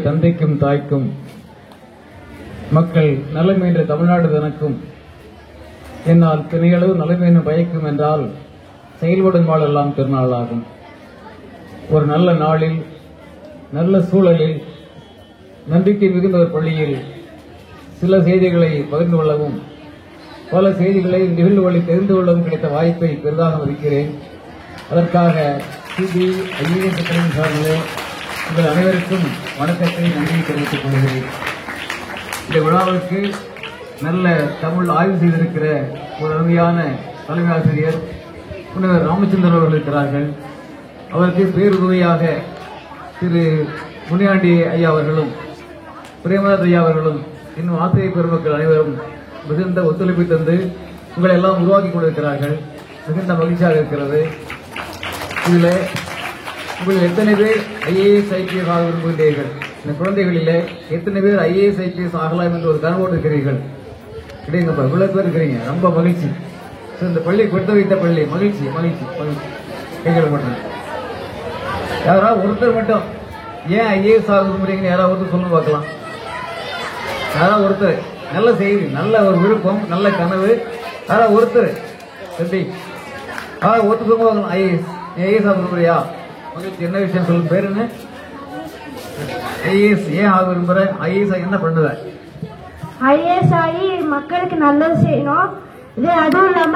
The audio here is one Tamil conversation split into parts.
தந்தைக்கும் தாய்க்கும் மக்கள் நலம் என்ற தமிழ்நாடு தனக்கும் என்னால் தினையளவு நலமேனும் பயக்கும் என்றால் செயல்படும் நாளெல்லாம் திருநாளாகும். ஒரு நல்ல நாளில் நல்ல சூழலில் நம்பிக்கை மிகுந்த ஒரு பள்ளியில் சில செய்திகளை பகிர்ந்து கொள்ளவும் பல செய்திகளை நிகழ்வுகளை தெரிந்து கொள்ளவும் கிடைத்த வாய்ப்பை பெரிதாக மதிக்கிறேன். அதற்காக IAS அகாடமி சார்பிலே உங்கள் அனைவருக்கும் வணக்கத்தை நன்றியை தெரிவித்துக் கொள்கிறேன். இந்த விழாவிற்கு நல்ல தமிழ் ஆய்வு செய்திருக்கிற ஒரு அருமையான தலைமை ஆசிரியர் முனைவர் ராமச்சந்திரன் அவர்கள் இருக்கிறார்கள். அவருக்கு பேருதவியாக திரு முனியாண்டி ஐயா அவர்களும் பிரேமநாத் ஐயா அவர்களும் இன்னும் ஆசிரியர் பெருமக்கள் அனைவரும் மிகுந்த ஒத்துழைப்பை தந்து உங்களை எல்லாம் உருவாக்கி கொண்டிருக்கிறார்கள். மிகுந்த மகிழ்ச்சியாக இருக்கிறது. இதில் உங்கள் எத்தனை பேர் IAS IPS ஆக விரும்புகிறீர்கள்? இந்த குழந்தைகளில் எத்தனை பேர் IAS IPS ஆகலாம் என்று ஒரு கனவோடு இருக்கிறீர்கள்? கிடைங்கப்பா, இவ்வளவு பேர் இருக்கிறீங்க, ரொம்ப மகிழ்ச்சி. இந்த பள்ளி கொடுத்து வைத்த பள்ளி, மகிழ்ச்சி மகிழ்ச்சி மகிழ்ச்சி. கைகள் மட்டும் யாராவது ஒருத்தர் மட்டும் ஏன் IAS ஆக விரும்புறீங்கன்னு யாராவது ஒருத்தர் சொல்லுங்க பார்க்கலாம். யாராவது ஒருத்தர், நல்ல செய்தி, நல்ல ஒரு விருப்பம், நல்ல கனவு, யாராவது ஒருத்தர் சரி ஒருத்தர் சொல்லுங்க பார்க்கலாம். IAS ஆக விரும்புறியா? மகிழ்ச்சி. என்ன விஷயம் சொல்லுங்க, பேர் என்ன? IAS ஏன் ஆக விரும்புற? IAS என்ன பண்ணுவ? IAS ஆகி மக்களுக்கு நல்லது செய்யணும். இது அதுவும் இல்லாம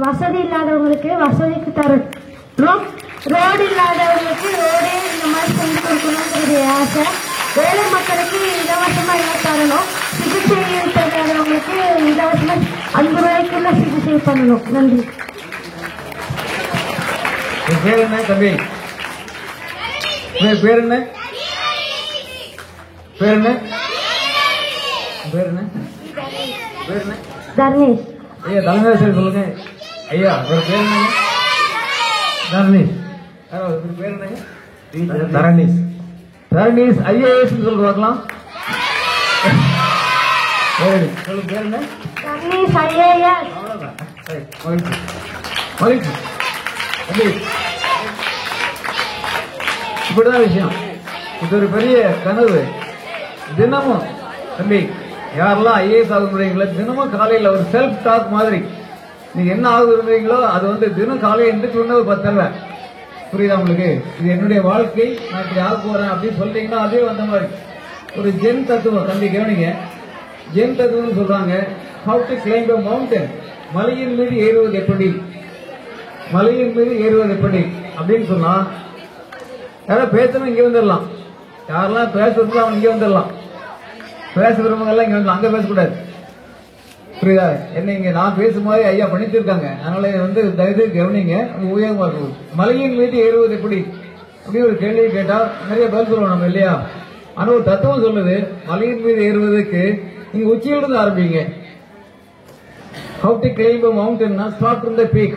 வசதி இல்லாதவங்களுக்கு வசதிக்கு தரணும், ரோடு இல்லாதவங்களுக்கு ரோடே இந்த மாதிரி செஞ்சு கொடுக்கணுங்கிறது ஆசை. வேலை மக்களுக்கு இலவசமா எல்லாம் தரணும். சிகிச்சை தெரியாதவங்களுக்கு இலவசமா 5 ரூபாய்க்குள்ள சிகிச்சை பண்ணணும். நன்றி. பேர் என்ன தம்பி? பேர் என்ன? பேர் என்ன? பேர் என்ன? பேர் என்ன? தர்ணேஷ். ஐயா தலைமை சொல்லுங்க. ஐயா ஒரு பேர் என்னங்க? தர்ணேஷ். பேர் என்னங்க? தரணீஷ். தரணீஷ் IAS சொல்ல பார்க்கலாம். சொல்லுங்க, பேர் என்ன? தர்ணீஷ் IAS. அவ்வளவுதான். மகிழ்ச்சி மகிழ்ச்சி. இப்படிதான் விஷயம். இது ஒரு பெரிய கனவு. தினமும் தம்பி யாரெல்லாம் IAS ஆக முடியுங்களோ தினமும் காலையில் ஒரு செல்ஃப் டாக் மாதிரி நீங்க என்ன ஆக விரும்புறீங்களோ அது வந்து தினம் காலையில் எந்திரிச்சு ஒரு 10 தடவை. புரியுதா உங்களுக்கு? இது என்னுடைய வாழ்க்கை, நான் இப்படி ஆக போறேன் அப்படின்னு சொல்றீங்கன்னா அதே வந்த மாதிரி ஒரு ஜென் தத்துவம். தம்பி கவனிங்க, ஜென் தத்துவம் சொல்றாங்க. How to claim a mountain, மலையின் மீது ஏறுவது எப்படி, மலையின் மீது ஏறுவது எப்படி அப்படின்னு சொன்னா யாராவது பேசணும் இங்க வந்துடலாம். யாரெல்லாம் பேசுறது அவங்க இங்க வந்துடலாம். பேச விரும்புங்கெல்லாம் இங்க வந்து அங்க பேசக்கூடாது. புரியுதா? என்ன இங்க நான் பேசும்போது ஐயா பண்ணிச்சிருக்காங்க. அதனால வந்து தயவு கவனிங்க. உயர்வா இருக்கும். மலையின் மீது ஏறுவது எப்படி அப்படின்னு ஒரு கேள்வி கேட்டா நிறைய பதில் சொல்லுவோம் நம்ம, இல்லையா? ஆனா ஒரு தத்துவம் சொல்லுது, மலையின் மீது ஏறுவதற்கு நீங்க உச்சியிலிருந்து ஆரம்பிங்க. How to climb a mountain, start from the peak.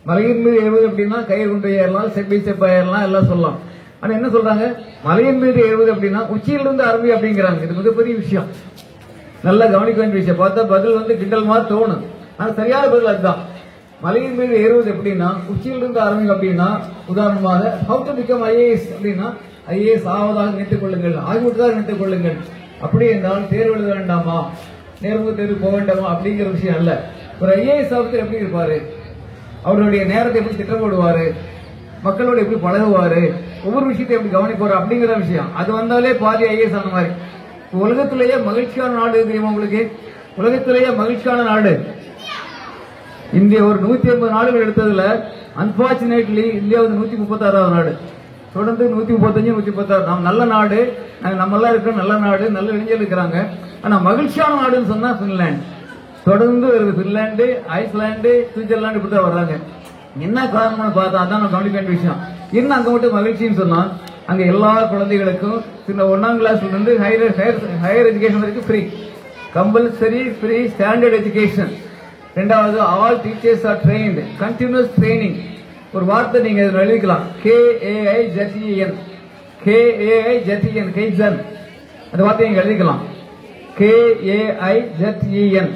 மலையின் மீது ஏறுவது அப்படின்னா கயிறு கொண்டு ஏறலாம், செப்பை செப்பா ஏறலாம், எல்லாம் சொல்லலாம். ஆனா என்ன சொல்றாங்க, மலையின் மீது ஏறுவது அப்படின்னா உச்சியிலிருந்து ஆரம்பி அப்படிங்கிறாங்க. இது மிகப்பெரிய விஷயம், நல்லா கவனிக்க வேண்டிய விஷயம். பார்த்தா பதில் வந்து கிண்டல் மாதிரி தோணும், ஆனா சரியான பதில் அதுதான். மலையின் மீது ஏறுவது எப்படின்னா உச்சியிலிருந்து ஆரம்பிங்க அப்படின்னா, உதாரணமாக how to become IAS அப்படின்னா IAS ஆவதாக நினைத்துக் கொள்ளுங்கள், ஆகிவிட்டதாக நினைத்துக் கொள்ளுங்கள். அப்படி என்றால் தேர்வு எழுத வேண்டாமா, நேர்முக தேர்வு போக வேண்டாமா அப்படிங்கிற விஷயம் அல்ல. ஒரு IAS ஆஃபீஸர் எப்படி இருப்பாரு, அவருடைய நேரத்தை எப்படி திட்டமிடுவாரு, மக்களோட எப்படி பழகுவாரு, ஒவ்வொரு விஷயத்தை எப்படி கவனிப்பாரு அப்படிங்கிற விஷயம். அது வந்தாலே பாதி IAS ஆன மாதிரி. உலகத்திலேயே மகிழ்ச்சியான நாடு தெரியுமா உங்களுக்கு? உலகத்திலேயே மகிழ்ச்சியான நாடு இந்தியா. ஒரு 150 நாடுகள் எடுத்ததுல அன்பார்ச்சுனேட்லி இந்தியா வந்து 136வது நாடு. தொடர்ந்து 135, 136. நாம் நல்ல நாடு, நம்ம எல்லாம் இருக்கிற நல்ல நாடு, நல்ல இளைஞர்கள் இருக்கிறாங்க. ஆனா மகிழ்ச்சியான நாடுன்னு சொன்னா பின்லாந்து தொடர்ந்து வருது. பின்லாந்து, ஐஸ்லாந்து, சுவிட்சர்லாந்து இப்படிதான் வர்றாங்க. என்ன காரணம்னு பார்த்தா அதான் நம்ம கவனிக்க வேண்டிய விஷயம். என்ன அங்க மட்டும் மகிழ்ச்சின்னு சொன்னா, அங்க எல்லா குழந்தைகளுக்கும் சின்ன 1ஆம் கிளாஸ்ல இருந்து ஹையர் எஜுகேஷன் வரைக்கும் free, compulsory free standard education. ரெண்டாவது, all teachers are trained, continuous training. ஒரு வார்த்தை நீங்க எழுதிக்கலாம், KAIZEN, KAIZEN, கைசன். அந்த வார்த்தையை நீங்க எழுதிக்கலாம், KAIZEN.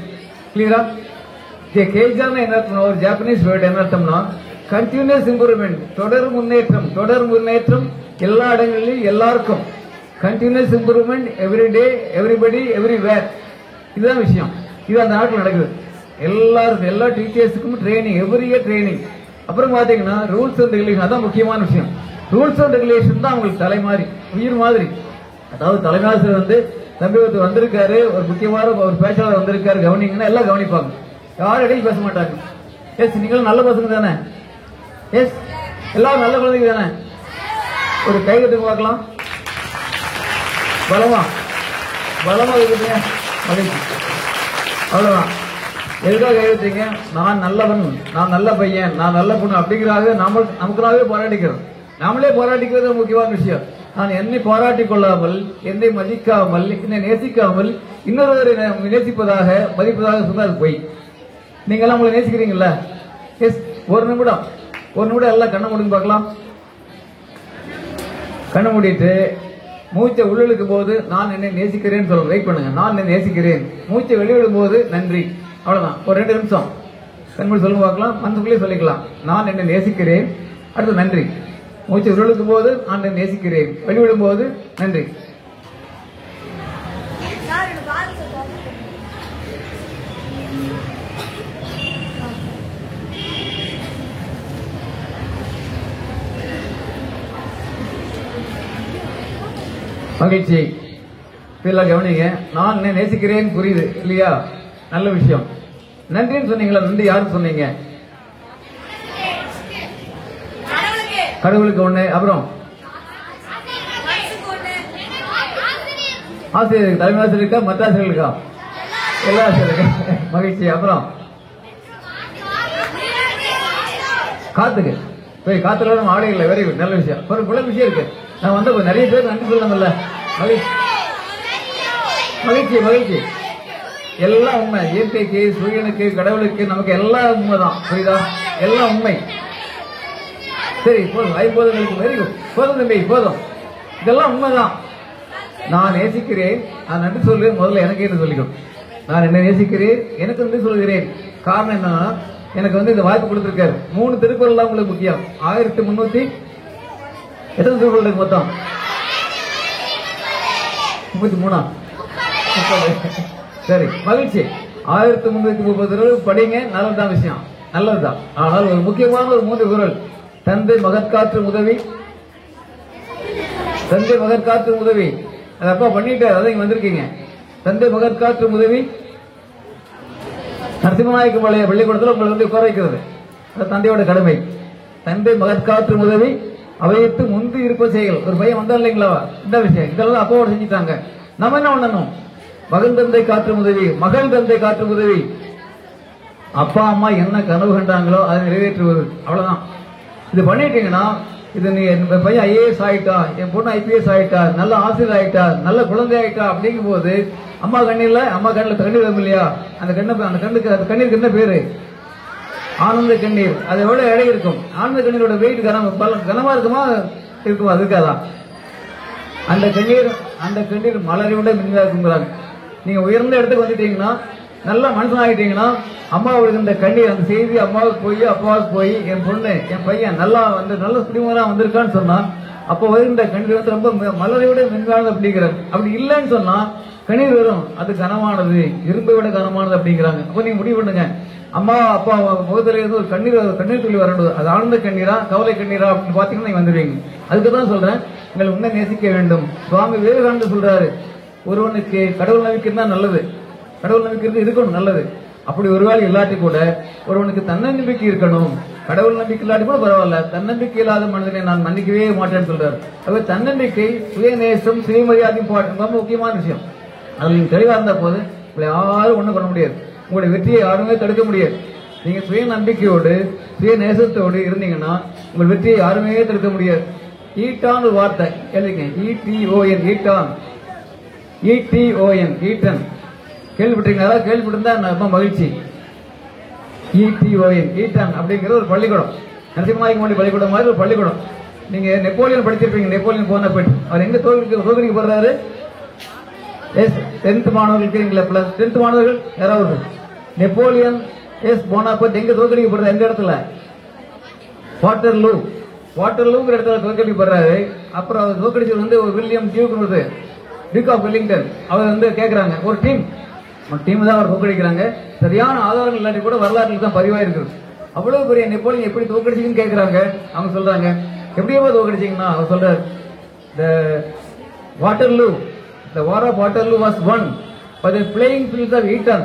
கிளியரா? கேஜான என்ன அர்த்தம்? ஒரு ஜாப்பனீஸ் வேர்டு என்ன அர்த்தம்னா கண்டினியூஸ் இம்ப்ரூவ்மெண்ட், தொடர் முன்னேற்றம். தொடர் முன்னேற்றம் எல்லா இடங்களிலும் எல்லாருக்கும். Continuous improvement every day, everybody, everywhere. இதுதான் விஷயம். இது அந்த நாட்டில் நடக்குது. எல்லாருக்கும், எல்லா டீச்சர்ஸுக்கும் ட்ரைனிங், எவ்ரி இயர் ட்ரைனிங். அப்புறம் பாத்தீங்கன்னா ரூல்ஸ் அண்ட் ரெகுலேஷன், அதான் முக்கியமான விஷயம். ரூல்ஸ் அண்ட் ரெகுலேஷன் தான் அவங்களுக்கு தலை மாதிரி, உயிர் மாதிரி. அதாவது தலைமையாசிரியர் வந்து சமீபத்தில் வந்திருக்காரு, ஒரு முக்கியமான ஒரு பேச்சாளர் வந்திருக்காரு, கவனிங்கன்னா எல்லாம் கவனிப்பாங்க, யாரும் இடையில் பேச மாட்டாங்க. எஸ், நீங்களும் நல்ல பசங்க தானே? எஸ், எல்லாரும் நல்ல குழந்தைங்க தானே? ஒரு கை கட்டுக்கு பார்க்கலாம். பலமா பலமா இருக்குதுங்க, மகிழ்ச்சி. அவ்வளவுதான். எதுக்காக கைவிட்டீங்க? நான் நல்லவன், நான் நல்ல பையன், நான் நல்ல பொண்ணு அப்படிங்கிறாக நமக்குனாவே போராடிக்கிறோம். நாமளே போராடிக்கிறது முக்கியமான விஷயம். நான் என்னை போராட்டிக் கொள்ளாமல், என்னை மதிக்காமல், என்னை நேசிக்காமல் இன்னொருவரை நேசிப்பதாக மதிப்பதாக சொன்னால் அது பொய். நீங்க எல்லாம் உங்களை நேசிக்கிறீங்களா? எஸ். ஒரு நிமிடம் எல்லாம் கண்ணை மூடி பார்க்கலாம். கண்ணை மூடிட்டு மூச்சை உள்ளிழுக்கும் போது நான் என்னை நேசிக்கிறேன் சொல்லுங்க. வெயிட் பண்ணுங்க. நான் என்னை நேசிக்கிறேன். மூச்சை வெளியிடும் போது நன்றி. அவ்வளவுதான். ஒரு 2 நிமிஷம் கண்மூடி சொல்லுங்க பார்க்கலாம். மனசுக்குள்ளே சொல்லிக்கலாம். நான் என்னை நேசிக்கிறேன், அடுத்து நன்றி. மூச்சை உள்ளிழுக்கும் போது நான் என்னை நேசிக்கிறேன், வெளிவிடும் போது நன்றி. மகிழ்ச்சி. இதெல்லாம் கவனிங்க. நான் என்ன நேசிக்கிறேன் புரியுது இல்லையா? நல்ல விஷயம். நன்றின்னு சொன்னீங்களா? நன்றி யாருக்கு சொன்னீங்க? கடவுளுக்கு ஒண்ணு. அப்புறம் ஆசிரியருக்கு, தலைமை ஆசிரியருக்கா, மற்ற ஆசிரியர்களுக்கா? எல்லா ஆசிரியருக்கு. மகிழ்ச்சி. அப்புறம் காத்துக்கு போய் காத்துல ஆடை இல்லை. வெரி குட், நல்ல விஷயம். ஒரு பல விஷயம் இருக்கு. நான் வந்து நிறைய பேர் நன்றி சொல்லணும்ல. மகிழ்ச்சி மகிழ்ச்சி மகிழ்ச்சி. எல்லாம் உண்மை. இயற்கைக்கு, சூரியனுக்கு, கடவுளுக்கு, நமக்கு எல்லாம் உண்மைதான். புரியுதா? எல்லாம் உண்மை. சரி, போதும். போதும். Very good. போதும் தம்பி, போதும். இதெல்லாம் உண்மைதான். நான் நேசிக்கிறேன், நான் நன்றி சொல்லுவேன். முதல்ல எனக்கு என்ன சொல்லிக்கணும். நான் என்ன நேசிக்கிறேன், எனக்கு நன்றி சொல்கிறேன். காரணம் என்னன்னா, எனக்கு வந்து இந்த வாய்ப்பு கொடுத்திருக்காரு. 3 திருக்குறள் தான் உங்களுக்கு முக்கியம். 1300 எத்தனை திருக்குறள் இருக்கு மொத்தம்? 33. சரி, மகிழ்ச்சி. 1330 படிங்க. நல்லதுதான் விஷயம், நல்லதுதான். ஆனால் ஒரு முக்கியமான ஒரு 3 குறள். தந்தை மகற்காற்று உதவி, தந்தை மகற்காற்று உதவி. அது அப்பா பண்ணிட்டாரு, அதை இங்க வந்திருக்கீங்க. தந்தை மகற்காற்று உதவி. நரசிம்மநாயக்க பழைய பள்ளிக்கூடத்தில் உங்களை வந்து உட்கார வைக்கிறது தந்தையோட கடமை. தந்தை மகற்காற்று உதவி, அவையத்து முன்பு இருப்ப செயல். ஒரு பையன் வந்தா இல்லைங்களா, இந்த விஷயம் இதெல்லாம் அப்பாவோட செஞ்சுட்டாங்க. நம்ம என்ன பண்ணணும்? மகன் தந்தை காற்று உதவி, மகள் தந்தை காற்று உதவி. அப்பா அம்மா என்ன கனவு கண்டாங்களோ அதை நிறைவேற்றுவது. அவ்வளவுதான். இது பண்ணிட்டீங்கன்னா, இது நீ என் பையன் ஐஏஎஸ் ஆயிட்டா, என் பொண்ணு ஐபிஎஸ் ஆயிட்டா, நல்ல ஆசிரியர் ஆயிட்டா, நல்ல குழந்தை ஆயிட்டா அப்படிங்கும் போது அம்மா கண்ணில் கண்ணீர் வரும் இல்லையா? அந்த கண்ணீருக்கு என்ன பேரு? ஆனந்த கண்ணீர். அதை விட எடை இருக்கும். ஆனந்த கண்ணீரோட வெயிட் கனமா இருக்குமா இருக்குமா? இருக்காதா? அந்த கண்ணீர் மலரை விட மின்கா இருக்குங்கிறாங்க. நீங்க உயர்ந்த இடத்துக்கு வந்துட்டீங்கன்னா, நல்ல மனுஷன் ஆகிட்டீங்கன்னா, அம்மாவுக்கு இந்த கண்ணீர், அந்த செய்தி அம்மாவுக்கு போய் அப்பாவுக்கு போய் என் பொண்ணு என் பையன் நல்லா வந்து நல்ல குடிமுறை வந்திருக்கான்னு சொன்னா, அப்போ இந்த கண்ணீர் வந்து ரொம்ப மலரை விட மின்கானது அப்படிங்கிறாங்க. அப்படி இல்லைன்னு சொன்னா கண்ணீர் வரும், அது கனமானது, இரும்பை விட கனமானது அப்படிங்கிறாங்க. அப்போ நீங்க முடிவு பண்ணுங்க. அம்மா அப்பா முகத்துல இருந்து ஒரு கண்ணீர் துளி வரணும். அது ஆனந்த கண்ணீரா, கவலை கண்ணீரா அப்படின்னு பாத்தீங்கன்னா நீங்க வந்துடுவீங்க. அதுக்குதான் சொல்றேன், உங்களை உன்னை நேசிக்க வேண்டும். சுவாமி விவேகானந்தர் சொல்றாரு, ஒருவனுக்கு கடவுள் நம்பிக்கை தான் நல்லது, கடவுள் நம்பிக்கை இருக்கணும் நல்லது. அப்படி ஒருவேளை இல்லாட்டி கூட ஒருவனுக்கு தன்னம்பிக்கை இருக்கணும். கடவுள் நம்பிக்கை இல்லாட்டி கூட பரவாயில்ல, தன்னம்பிக்கை இல்லாத மனிதனை நான் மன்னிக்கவே மாட்டேன்னு சொல்றாரு. அப்ப தன்னம்பிக்கை, சுயநேசம், சுயமரியாதையும் ரொம்ப முக்கியமான விஷயம். அதுல நீங்க தெளிவா இருந்த போது உங்களை யாரும் ஒண்ணும் பண்ண முடியாது. உங்களுடைய வெற்றியை யாருமே தடுக்க முடியாது. நீங்க சுய நம்பிக்கையோடு சுய நேசத்தோடு இருந்தீங்கன்னா உங்கள் வெற்றியை யாருமே தடுக்க முடியாது. ஈட்டான் ஒரு வார்த்தை எழுதிங்க. ETON, Eton, ETON, Eton. கேள்விப்பட்டீங்களா? கேள்விப்பட்டிருந்தா ரொம்ப மகிழ்ச்சி. ETON, ஈட்டன் அப்படிங்கிறது ஒரு பள்ளிக்கூடம். நரசிம்மநாயக்க பள்ளிக்கூடம் மாதிரி ஒரு பள்ளிக்கூடம். நீங்க நெப்போலியன் படிச்சிருப்பீங்க. நெப்போலியன் போனபட் அவர் எங்க சோதனைக்கு போடுறாரு? 10th மாணவர்கள் இருக்கீங்களா? பிளஸ் 10th மாணவர்கள் யாராவது? நெப்போலியன் போனாபட் எங்க தோற்கடிக்கப்படுறது? எந்த இடத்துல? வாட்டர்லூங்கிற இடத்துல தோற்கடிக்கப்படுறாரு. அப்புறம் அவர் தோற்கடிச்சது வந்து ஒரு வில்லியம் டியூக் ஆஃப் வெல்லிங்டன். அவர் வந்து கேட்கறாங்க, ஒரு டீம் தான் அவர் தோற்கடிக்கிறாங்க. சரியான ஆதாரங்கள் இல்லாட்டி கூட வரலாற்றுல தான் பதிவாயிருக்கு. அவ்வளவு பெரிய நெப்போலியன் எப்படி தோற்கடிச்சிங்கன்னு கேட்கறாங்க. அவங்க சொல்றாங்க, எப்படியோ தோற்கடிச்சிங்கன்னா அவர் சொல்றாரு, the war of Waterloo was won by the playing fields of Eton.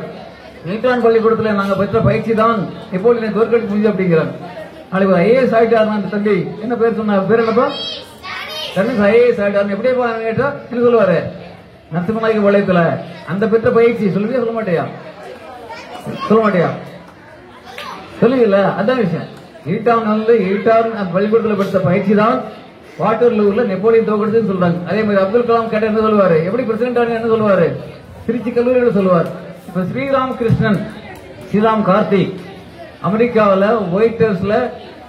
ஈட்டான் பள்ளிக்கூடத்தில் நாங்க பெற்ற பயிற்சி தான் நெப்போலியனை தோற்கடிக்க முடியும் அப்படிங்கிறாங்க. நாளைக்கு ஒரு ஐஏஎஸ் ஆயிட்டாருன்னா அந்த தம்பி என்ன பேர் சொன்ன பேர் என்னப்பா ஐஏஎஸ் ஆயிட்டாரு எப்படி கேட்டா என்ன சொல்லுவாரு, நரசிம்மநாயக்க வளையத்துல அந்த பெற்ற பயிற்சி சொல்லுவியா சொல்ல மாட்டியா சொல்லுவீங்கள? அதான் விஷயம். ஈட்டான் பள்ளிக்கூடத்தில் பெற்ற பயிற்சி தான் வாட்டர்லூர்ல நெப்போலியன் தோற்கடிச்சுன்னு சொல்றாங்க. அதே மாதிரி அப்துல் கலாம் கேட்ட என்ன சொல்லுவாரு, எப்படி பிரசிடென்ட் ஆனு என்ன சொல்லுவாரு, திருச்சி கல்லூரியில சொல்லுவார். இப்ப ஸ்ரீராம் கார்த்திக் அமெரிக்காவில் ஒயிட் ஹவுஸ்ல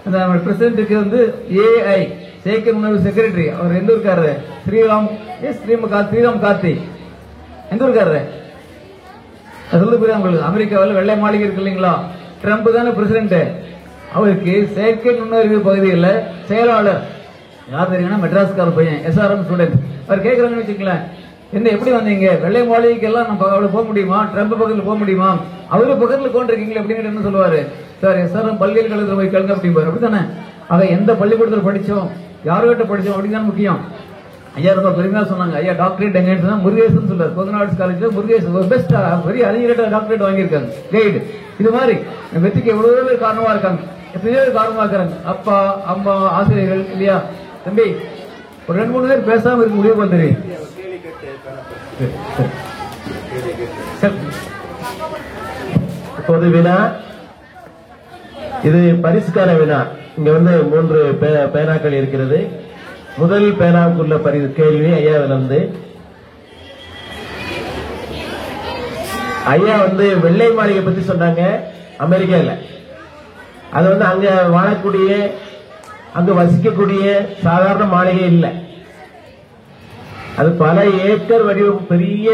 அந்த பிரசிடென்ட்டுக்கு வந்து ஏஐ சேகர் உணவு செக்ரட்டரி. அவர் எந்த இருக்காரு, ஸ்ரீராம் கார்த்திக் எந்த இருக்காரு சொல்லு புரியா உங்களுக்கு? அமெரிக்காவில் வெள்ளை மாளிகை இருக்கு இல்லைங்களா, ட்ரம்ப் தானே பிரசிடென்ட். அவருக்கு செயற்கை நுண்ணறிவு பகுதியில் செயலாளர் யார் தெரியுங்கன்னா மெட்ராஸ்கார பையன், எஸ்ஆர்எம் ஸ்டூடெண்ட். அவர் கேட்கறாங்கன்னு வச்சுக்கலாம், என்ன எப்படி வந்தீங்க, வெள்ளை மாளிகைக்கு எல்லாம் நம்ம அவ்வளவு போக முடியுமா, ட்ரம்ப் பக்கத்தில் போக முடியுமா, அவரு பக்கத்தில் கொண்டிருக்கீங்களா அப்படின்னு என்ன சொல்லுவாரு, சார் எஸ்ஆர்எம் பல்கலைக்கழகத்தில் போய் கேளுங்க அப்படிம்பாரு. அப்படித்தானே? ஆக எந்த பள்ளிக்கூடத்தில் படிச்சோம், யாருகிட்ட படிச்சோம் அப்படின்னு முக்கியம். ஐயா ரொம்ப பெருமையா சொன்னாங்க, ஐயா டாக்டரேட் எங்கன்னு சொன்னா முருகேசன் சொல்றாரு. கொங்கநாடு காலேஜ்ல முருகேசன் ஒரு பெஸ்ட் பெரிய அறிஞர்கிட்ட டாக்டரேட் வாங்கியிருக்காங்க, கைடு. இது மாதிரி வெற்றிக்கு எவ்வளவு பேர் காரணமா இருக்காங்க, எத்தனையோ பேர் காரணமா இருக்கிறாங்க. அப்பா அம்மா ஆசிரியர்கள் இல்லையா தம்பி, ஒரு 2-3 பேர் பேசாம இருக்க முடிவு பண்ணுறீங்க. இப்போது வினா, இது பரிசுக்கான வினா. இங்க வந்து 3 பேனாக்கள் இருக்கிறது. முதல் பேனாவுக்குள்ள கேள்வி ஐயாவிலிருந்து. ஐயா வந்து வெள்ளை மாளிகை பத்தி சொன்னாங்க அமெரிக்கால. அது வந்து அங்க வாழக்கூடிய அங்கு வசிக்கக்கூடிய சாதாரண மாளிகை இல்லை, அது பல ஏக்கர் வடிவம், பெரிய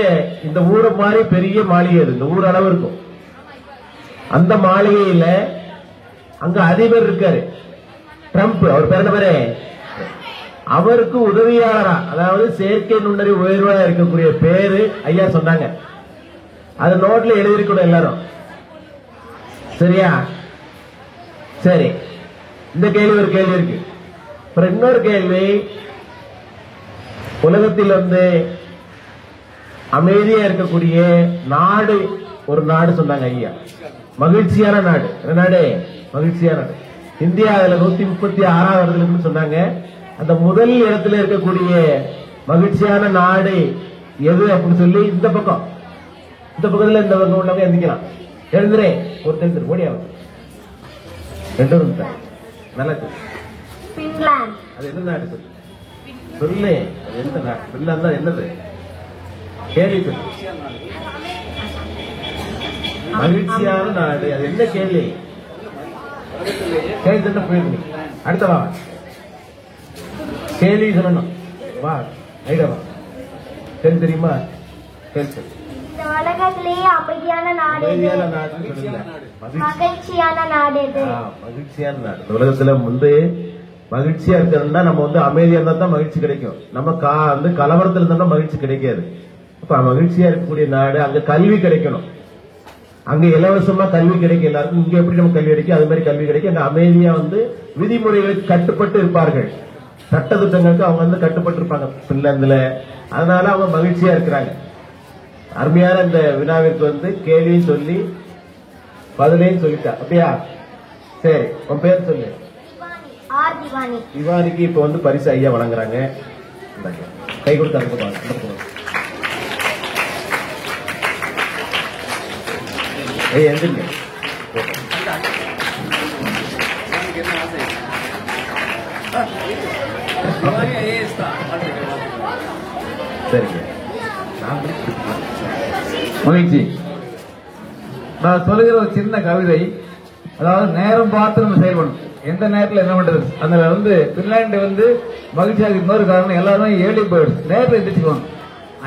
இந்த ஊரை மாதிரி பெரிய மாளிகை. அது இந்த ஊர் அளவு இருக்கும். அந்த மாளிகையில அங்க அதிபர் இருக்காரு ட்ரம்ப், அவர் பேர் என்ன பேரு, அவருக்கு உதவியாளரா, அதாவது செயற்கை நுண்ணறிவு உயர்வா இருக்கக்கூடிய பேரு ஐயா சொன்னாங்க. அது நோட்ல எழுதிருக்கணும் எல்லாரும், சரியா? சரி, இந்த கேள்வி ஒரு கேள்வி இருக்கு. அப்புறம் இன்னொரு கேள்வி, உலகத்தில் வந்து அமைதியா இருக்கக்கூடிய நாடு ஒரு நாடு சொன்னாங்க ஐயா, மகிழ்ச்சியான நாடு. நாடு மகிழ்ச்சியான நாடு. இந்தியா அதுல 136வது இடத்துல சொன்னாங்க. அந்த முதல் இடத்துல இருக்கக்கூடிய மகிழ்ச்சியான நாடு எது அப்படின்னு சொல்லி இந்த பக்கத்துல இந்த பக்கம் உள்ளவங்க எந்திக்கலாம். எழுந்துறேன் ஒரு தெரிஞ்சு ஓடியாவது 2 நிமிஷம் நல்லா. அது என்ன நாடு சொல்லு, அது எந்த நாடு? பின்லாந்து தான். என்னது கேள்வி சொல்லு. மகிழ்ச்சியான நாடு அது என்ன கேள்வி? கேள்வி தட்ட போயிருந்தீங்க. அடுத்த வா கேள்வி சொல்லணும். வா ஐடா வா. தெரியுமா? கேள்வி உலகத்திலேயே அமைதியான நாடு, மகிழ்ச்சியான நாடு. மகிழ்ச்சியான நாடு. உலகத்துல வந்து மகிழ்ச்சியா இருக்கணும்னா நம்ம வந்து அமைதியா இருந்தா தான் மகிழ்ச்சி கிடைக்கும். நம்ம வந்து கலவரத்துல இருந்தா மகிழ்ச்சி கிடைக்காது. அப்ப மகிழ்ச்சியா இருக்கக்கூடிய நாடு, அங்க கல்வி கிடைக்கணும். அங்க இலவசமா கல்வி கிடைக்கும் எல்லாருக்கும். இங்க எப்படி நம்ம கல்வி கிடைக்கும் அது மாதிரி கல்வி கிடைக்கும். அங்க அமைதியா வந்து விதிமுறைகளுக்கு கட்டுப்பட்டு இருப்பார்கள். சட்ட திட்டங்களுக்கு அவங்க வந்து கட்டுப்பட்டு இருப்பாங்க பின்லாந்துல. அதனால அவங்க மகிழ்ச்சியா இருக்கிறாங்க. அருமையான இந்த வினாவிற்கு வந்து கேள்வியும் சொல்லி பதிலையும் சொல்லிட்டா. அப்படியா? சரி, உன் பேர் சொல்லு. திவானிக்கு இப்ப வந்து பரிசு ஐயா வழங்குறாங்க. கை கொடுத்தாங்க. எந்திரிங்க. சரிங்க. மகிழ்ச்சி. நான் சொல்லுகிற ஒரு சின்ன கவிதை, அதாவது நேரம் பார்த்து நம்ம செயல்படணும். எந்த நேரத்தில் என்ன பண்றது? அதுல வந்து பின்லாந்து வந்து மகிழ்ச்சியாக இன்னொரு காரணம், எல்லாருமே ஏர்லி பேர்ட்ஸ், நேரில் எந்திரிச்சுக்குவாங்க.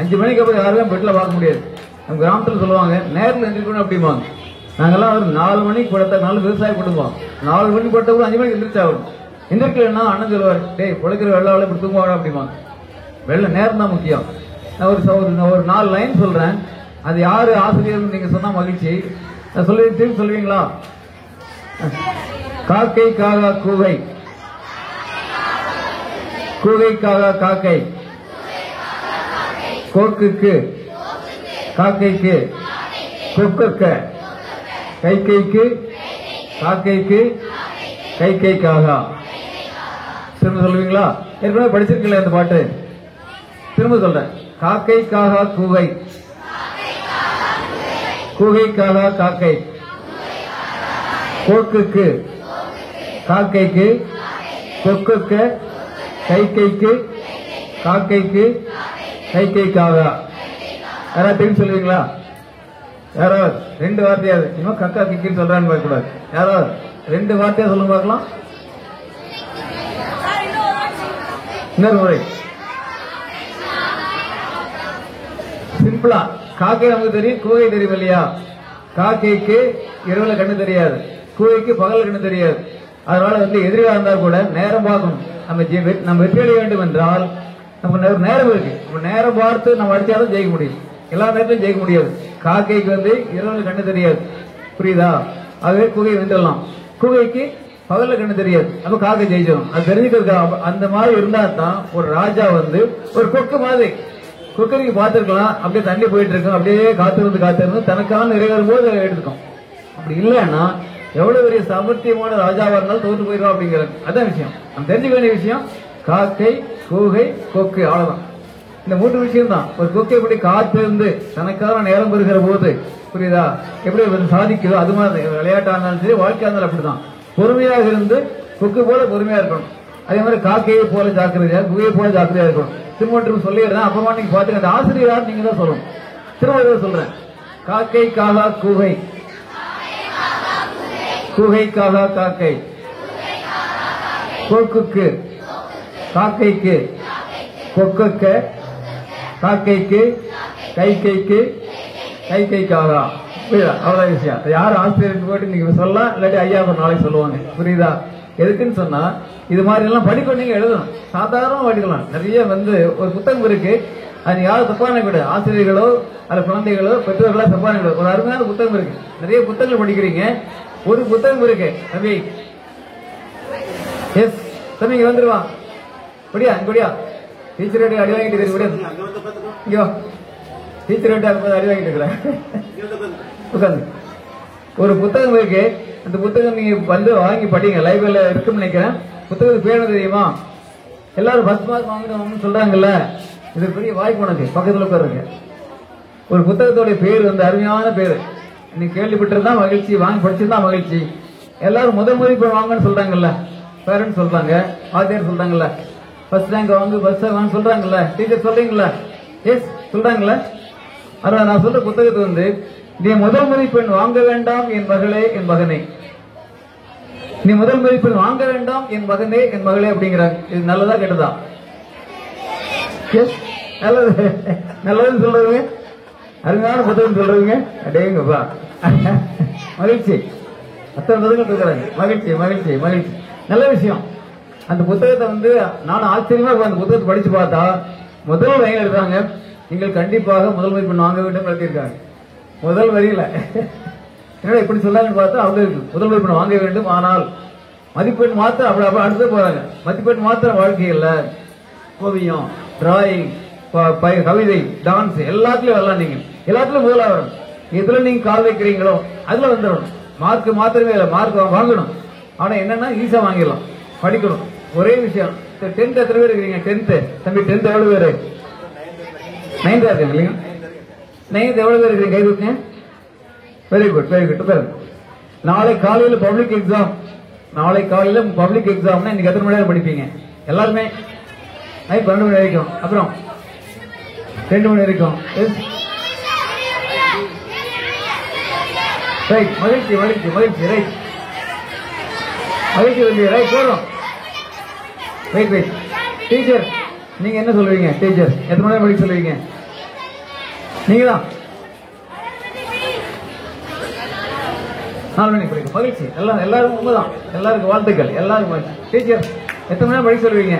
5 மணிக்கு அப்புறம் யாருமே பெட்ல பார்க்க முடியாது. நம்ம கிராமத்தில் சொல்லுவாங்க நேரில் எந்திரிக்கணும் அப்படிம்பாங்க. நாங்கெல்லாம் ஒரு 4 மணிக்கு படுத்த, 4 விவசாய குடும்பம், 4 மணிக்கு படுத்த கூட 5 மணிக்கு எந்திரிச்சாகணும். எந்திரிக்கலன்னா அண்ணன் சொல்லுவார், டேய் பொழைக்கிற வெள்ளாவில் இப்படி தூங்குவாங்க அப்படிமா. வெள்ள நேரம் தான் முக்கியம். நான் ஒரு 4 லைன் சொல்றேன். அது யாரு ஆசிரியர் நீங்க சொன்னா மகிழ்ச்சி. நான் சொல்லி திரும்பி சொல்லுவீங்களா? காக்கை காகா கூகை, கூகை காகா காக்கை, கோக்குக்கு காக்கைக்கு, கொக்கக்க, கைக்கைக்கு காக்கைக்கு, கைக்கை காகா. திரும்ப சொல்லுவீங்களா? ஏற்கனவே படிச்சிருக்கீங்களா இந்த பாட்டு? திரும்ப சொல்றேன். காக்கை காகா கூகை, கூகை காகா காக்கை, கோக்குக்கு காக்கைக்கு, கொக்குக்கு கைக்கைக்கு, காக்கைக்கு கைக்கை காகா. யாராவது திரும்பி சொல்லுவீங்களா? யாராவது 2 வார்த்தையாவது? இன்னும் கக்கா கிக்கின்னு சொல்றான்னு பார்க்க கூடாது. யாராவது 2 வார்த்தையா சொல்லுங்க பார்க்கலாம். இன்னொரு முறை சிம்பிளா. காக்கை நமக்கு தெரியும், கூகை தெரியும் இல்லையா? காக்கைக்கு இரவுல கண்ணு தெரியாது, கூகைக்கு பகல் கண்ணு தெரியாது. அதனால எதிரியா இருந்தா கூட நேரம் பார்க்கணும். நம்ம வெற்றி அடைய வேண்டும் என்றால் நமக்கு நேரம் இருக்கு. நம்ம நேரம் பார்த்து நம்ம அடிச்சாலும் ஜெயிக்க முடியும். எல்லா நேரத்திலும் ஜெயிக்க முடியாது. காக்கைக்கு இரவுல கண்ணு தெரியாது, புரியுதா? ஆகவே கூகை வென்றலாம். கூகைக்கு பகல்ல கண்ணு தெரியாது, அப்ப காக்கை ஜெயிச்சிடும். அது தெரிஞ்சுக்கிறதுக்கு அந்த மாதிரி இருந்தா தான் ஒரு ராஜா ஒரு கொக்கு மாதிரி. கொக்கரிக்கு பார்த்திருக்கலாம், அப்படியே தண்ணி போயிட்டு இருக்கும், அப்படியே காத்திருந்து தனக்கான நிறைவேறும் போது எடுத்துக்கும். அப்படி இல்லைன்னா எவ்வளவு பெரிய சாமர்த்தியமான ராஜாவா இருந்தாலும் தோற்று போயிடும் அப்படிங்கிறது. அதான் விஷயம். நம்ம தெரிஞ்சுக்க வேண்டிய விஷயம் காக்கை, கூகை, கொக்கு, அவ்வளவுதான். இந்த 3 விஷயம் தான். ஒரு கொக்கு எப்படி காத்திருந்து தனக்கான நேரம் பெறுகிற போது, புரியுதா, எப்படி சாதிக்குதோ அது மாதிரி விளையாட்டா இருந்தாலும் சரி, வாழ்க்கையா இருந்தாலும் அப்படிதான். பொறுமையாக இருந்து கொக்கு போல பொறுமையா இருக்கணும். அதே மாதிரி காக்கையை போல ஜாக்கிரதையா, குகையை போல ஜாக்கிரதையா இருக்கணும். திரும்ப சொல்லிடுறேன். அப்புறமா நீங்க பாத்துக்க. அந்த ஆசிரியர் நீங்க தான் சொல்லணும். திரும்ப சொல்றேன். காக்கை காகா கூகை, கூகை காகா காக்கை, கொக்குக்கு காக்கைக்கு, கொக்குக்கு காக்கைக்கு, கைக்கைக்கு, கைக்கை காகா. புரியுதா? அவ்வளவு விஷயம். யார் ஆசிரியருக்கு போயிட்டு நீங்க சொல்லலாம், இல்லாட்டி ஐயா நாளைக்கு சொல்லுவாங்க. புரியுதா? எதுக்குன்னு சொன்னா இது மாதிரி எல்லாம் படிக்க நீங்க எழுதணும். சாதாரணமா படிக்கலாம். நிறைய ஒரு புத்தகம் இருக்கு. அது யாரும் தப்பான கூட ஆசிரியர்களோ அல்ல குழந்தைகளோ பெற்றோர்களோ தப்பான கூட ஒரு அருமையான புத்தகம் இருக்கு. நிறைய புத்தகங்கள் படிக்கிறீங்க. ஒரு புத்தகம் இருக்கு. தம்பி எஸ் தம்பி இங்க வந்துருவான். படியா இங்கடியா டீச்சர் அடி வாங்கிட்டு இருக்கு. டீச்சர் அடி வாங்கிட்டு இருக்கிறேன். உட்காந்து ஒரு புத்தகம் இருக்கு. அந்த புத்தகம் நீங்க வாங்கி படிங்க. லைப்ரரியில இருக்குன்னு நினைக்கிறேன். புத்தகத்துக்கு பேர் தெரியுமா? எல்லாரும் ஃபர்ஸ்ட் மார்க் வாங்கணும்னு சொல்றாங்கல்ல. இது பெரிய வாய்ப்பு உனக்கு. பக்கத்துல உட்காருங்க. ஒரு புத்தகத்தோட பேர் அருமையான பேரு. நீங்க கேள்விப்பட்டிருந்தா மகிழ்ச்சி, வாங்கி படிச்சிருந்தா மகிழ்ச்சி. எல்லாரும் முதல் மதிப்பெண் வாங்கன்னு சொல்றாங்கல்ல. பேரண்ட்ஸ் சொல்றாங்க, ஆசிரியர் சொல்றாங்கல்ல. ஃபர்ஸ்ட் ரேங்க் வாங்க, ஃபர்ஸ்ட் வாங்க சொல்றாங்கல்ல. டீச்சர் சொல்றீங்களா? எஸ் சொல்றாங்கல்ல. அதான் நான் சொல்ற புத்தகத்தை நீ முதல் மதிப்பெண் வாங்க வேண்டாம் என் மகளே, என் மகனே. நீ முதல் மதிப்பெண் வாங்க வேண்டாம் என் மகனே, என் மகளே அப்படிங்கிறாங்க. இது நல்லதா கெட்டதா? நல்லது. நல்லதுன்னு சொல்றதுங்க. அருமையான புத்தகம் சொல்றதுங்க. அடேங்கப்பா மகிழ்ச்சி. அத்தனை புத்தகம் இருக்கிறாங்க. மகிழ்ச்சி மகிழ்ச்சி மகிழ்ச்சி. நல்ல விஷயம். அந்த புத்தகத்தை நானும் ஆச்சரியமா அந்த புத்தகத்தை படிச்சு பார்த்தா முதல் வரியில் எழுதுறாங்க, நீங்கள் கண்டிப்பாக முதல் மதிப்பெண் வாங்க வேண்டும் எழுதியிருக்காங்க. முதல் வரியில என்னடா இப்படி சொல்லாங்கன்னு பார்த்தா அவங்க முதல் மதிப்பெண் வாங்க வேண்டும். ஆனால் மதிப்பெண் மாத்திரம் அப்படி அடுத்து போறாங்க. மதிப்பெண் மாத்திரம் வாழ்க்கையில் ஓவியம், டிராயிங், கவிதை, டான்ஸ் எல்லாத்துலயும் வரலாம். நீங்க எல்லாத்துலயும் முதலா வரணும். எதுல நீங்க கால் வைக்கிறீங்களோ அதுல வந்துடணும். மார்க் மாத்திரமே இல்லை, மார்க் வாங்கணும். ஆனா என்னன்னா ஈஸியா வாங்கிடலாம். படிக்கணும். ஒரே விஷயம். 10th எத்தனை பேர் இருக்கிறீங்க? 10th தம்பி 10th எவ்வளவு பேரு? 9th இருக்காங்க இல்லைங்க. 9th எவ்வளவு பேர் இருக்கிறீங்க? கை தூக்குங்க. Very good very good. நாளை காலையில பப்ளிக் எக்ஸாம். நாளை காலையில பப்ளிக் எக்ஸாம்னா இன்னைக்கு எத்தனை மணி நேரம் படிப்பீங்க? எல்லாருமே நைட் 12 மணி வரைக்கும், அப்புறம் 2 மணி வரைக்கும். ரைட். மகிழ்ச்சி மகிழ்ச்சி மகிழ்ச்சி. ரைட் மகிழ்ச்சி வந்து ரைட் போடுறோம். Wait wait. டீச்சர் நீங்க என்ன சொல்லுவீங்க? டீச்சர் எத்தனை மணி நேரம் படிக்க சொல்லுவீங்க? நீங்க தான் 4 மணிக்கு படிக்கும். மகிழ்ச்சி. எல்லாருக்கும் உண்மைதான். எல்லாருக்கும் வாழ்த்துக்கள். எல்லாருக்கும் டீச்சர் எத்தனை மணி நேரம் படிக்க சொல்லுவீங்க?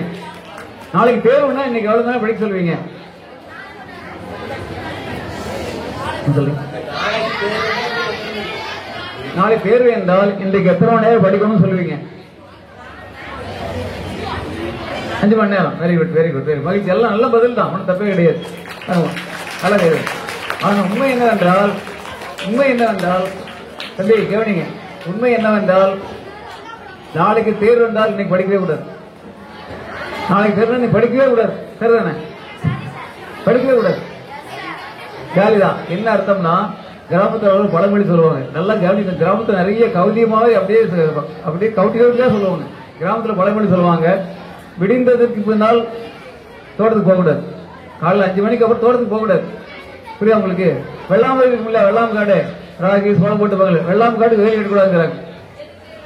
நாளைக்கு தேர்வுனா இன்னைக்கு எவ்வளவு நேரம் படிக்க சொல்லுவீங்க? நாளை தேர்வு என்றால் இன்றைக்கு எத்தனை மணி நேரம் படிக்கணும்னு சொல்லுவீங்க? 5 மணி நேரம். Very good, very good, very மகிழ்ச்சி. எல்லாம் நல்ல பதில் தான், ஒன்றும் தப்பே கிடையாது. நல்லா கிடையாது. ஆனால் உண்மை என்னவென்றால் தம்பி கவனிங்க, உண்மை என்னவென்றால் நாளைக்கு தேர்வு என்றால் இன்னைக்கு படிக்கவே கூடாது. நாளைக்கு தேர்வு நீ படிக்கவே கூடாது. சரிதானே? படிக்கவே கூடாது. ஜாலிதான். என்ன அர்த்தம்னா, கிராமத்தில் பழமொழி சொல்லுவாங்க. நல்லா கவனிங்க. கிராமத்தில் நிறைய கௌதியமாவே அப்படியே கௌட்டியா சொல்லுவாங்க. கிராமத்தில் பழமொழி சொல்லுவாங்க, விடிந்ததற்கு பின்னால் தோட்டத்துக்கு போகக்கூடாது. காலையில் 5 மணிக்கு அப்புறம் தோட்டத்துக்கு போகக்கூடாது. புரியா உங்களுக்கு? வெள்ளாமை இருக்குல்ல, வெள்ளாம் காடு, ராகி சோளம் போட்டு போகல, வெள்ளாம் காடு வேலை எடுக்கக்கூடாதுங்கிறாங்க.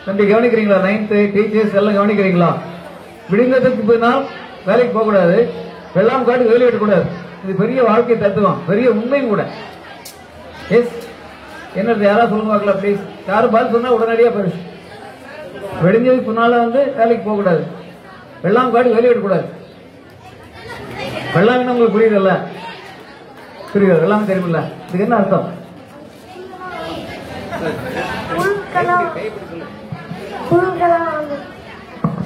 தம்பி கவனிக்கிறீங்களா? 9th டீச்சர்ஸ் எல்லாம் கவனிக்கிறீங்களா? விடிந்ததற்கு பின்னால் வேலைக்கு போகக்கூடாது, வெள்ளாம் காடு வேலை எடுக்கக்கூடாது. இது பெரிய வாழ்க்கை தத்துவம், பெரிய உண்மையும் கூட. எஸ், என்ன யாராவது சொல்லுங்க பார்க்கலாம் ப்ளீஸ். யாரும் பதில் சொன்னா உடனடியா போயிடுச்சு. வெடிஞ்சதுக்கு பின்னால வேலைக்கு போகக்கூடாது, வெள்ளாம் காடு வேலை எடுக்கக்கூடாது. வெள்ளாம் உங்களுக்கு புரியுதல்ல? புரியுது? வெள்ளாம் தெரியுமில்ல? இதுக்கு என்ன அர்த்தம்?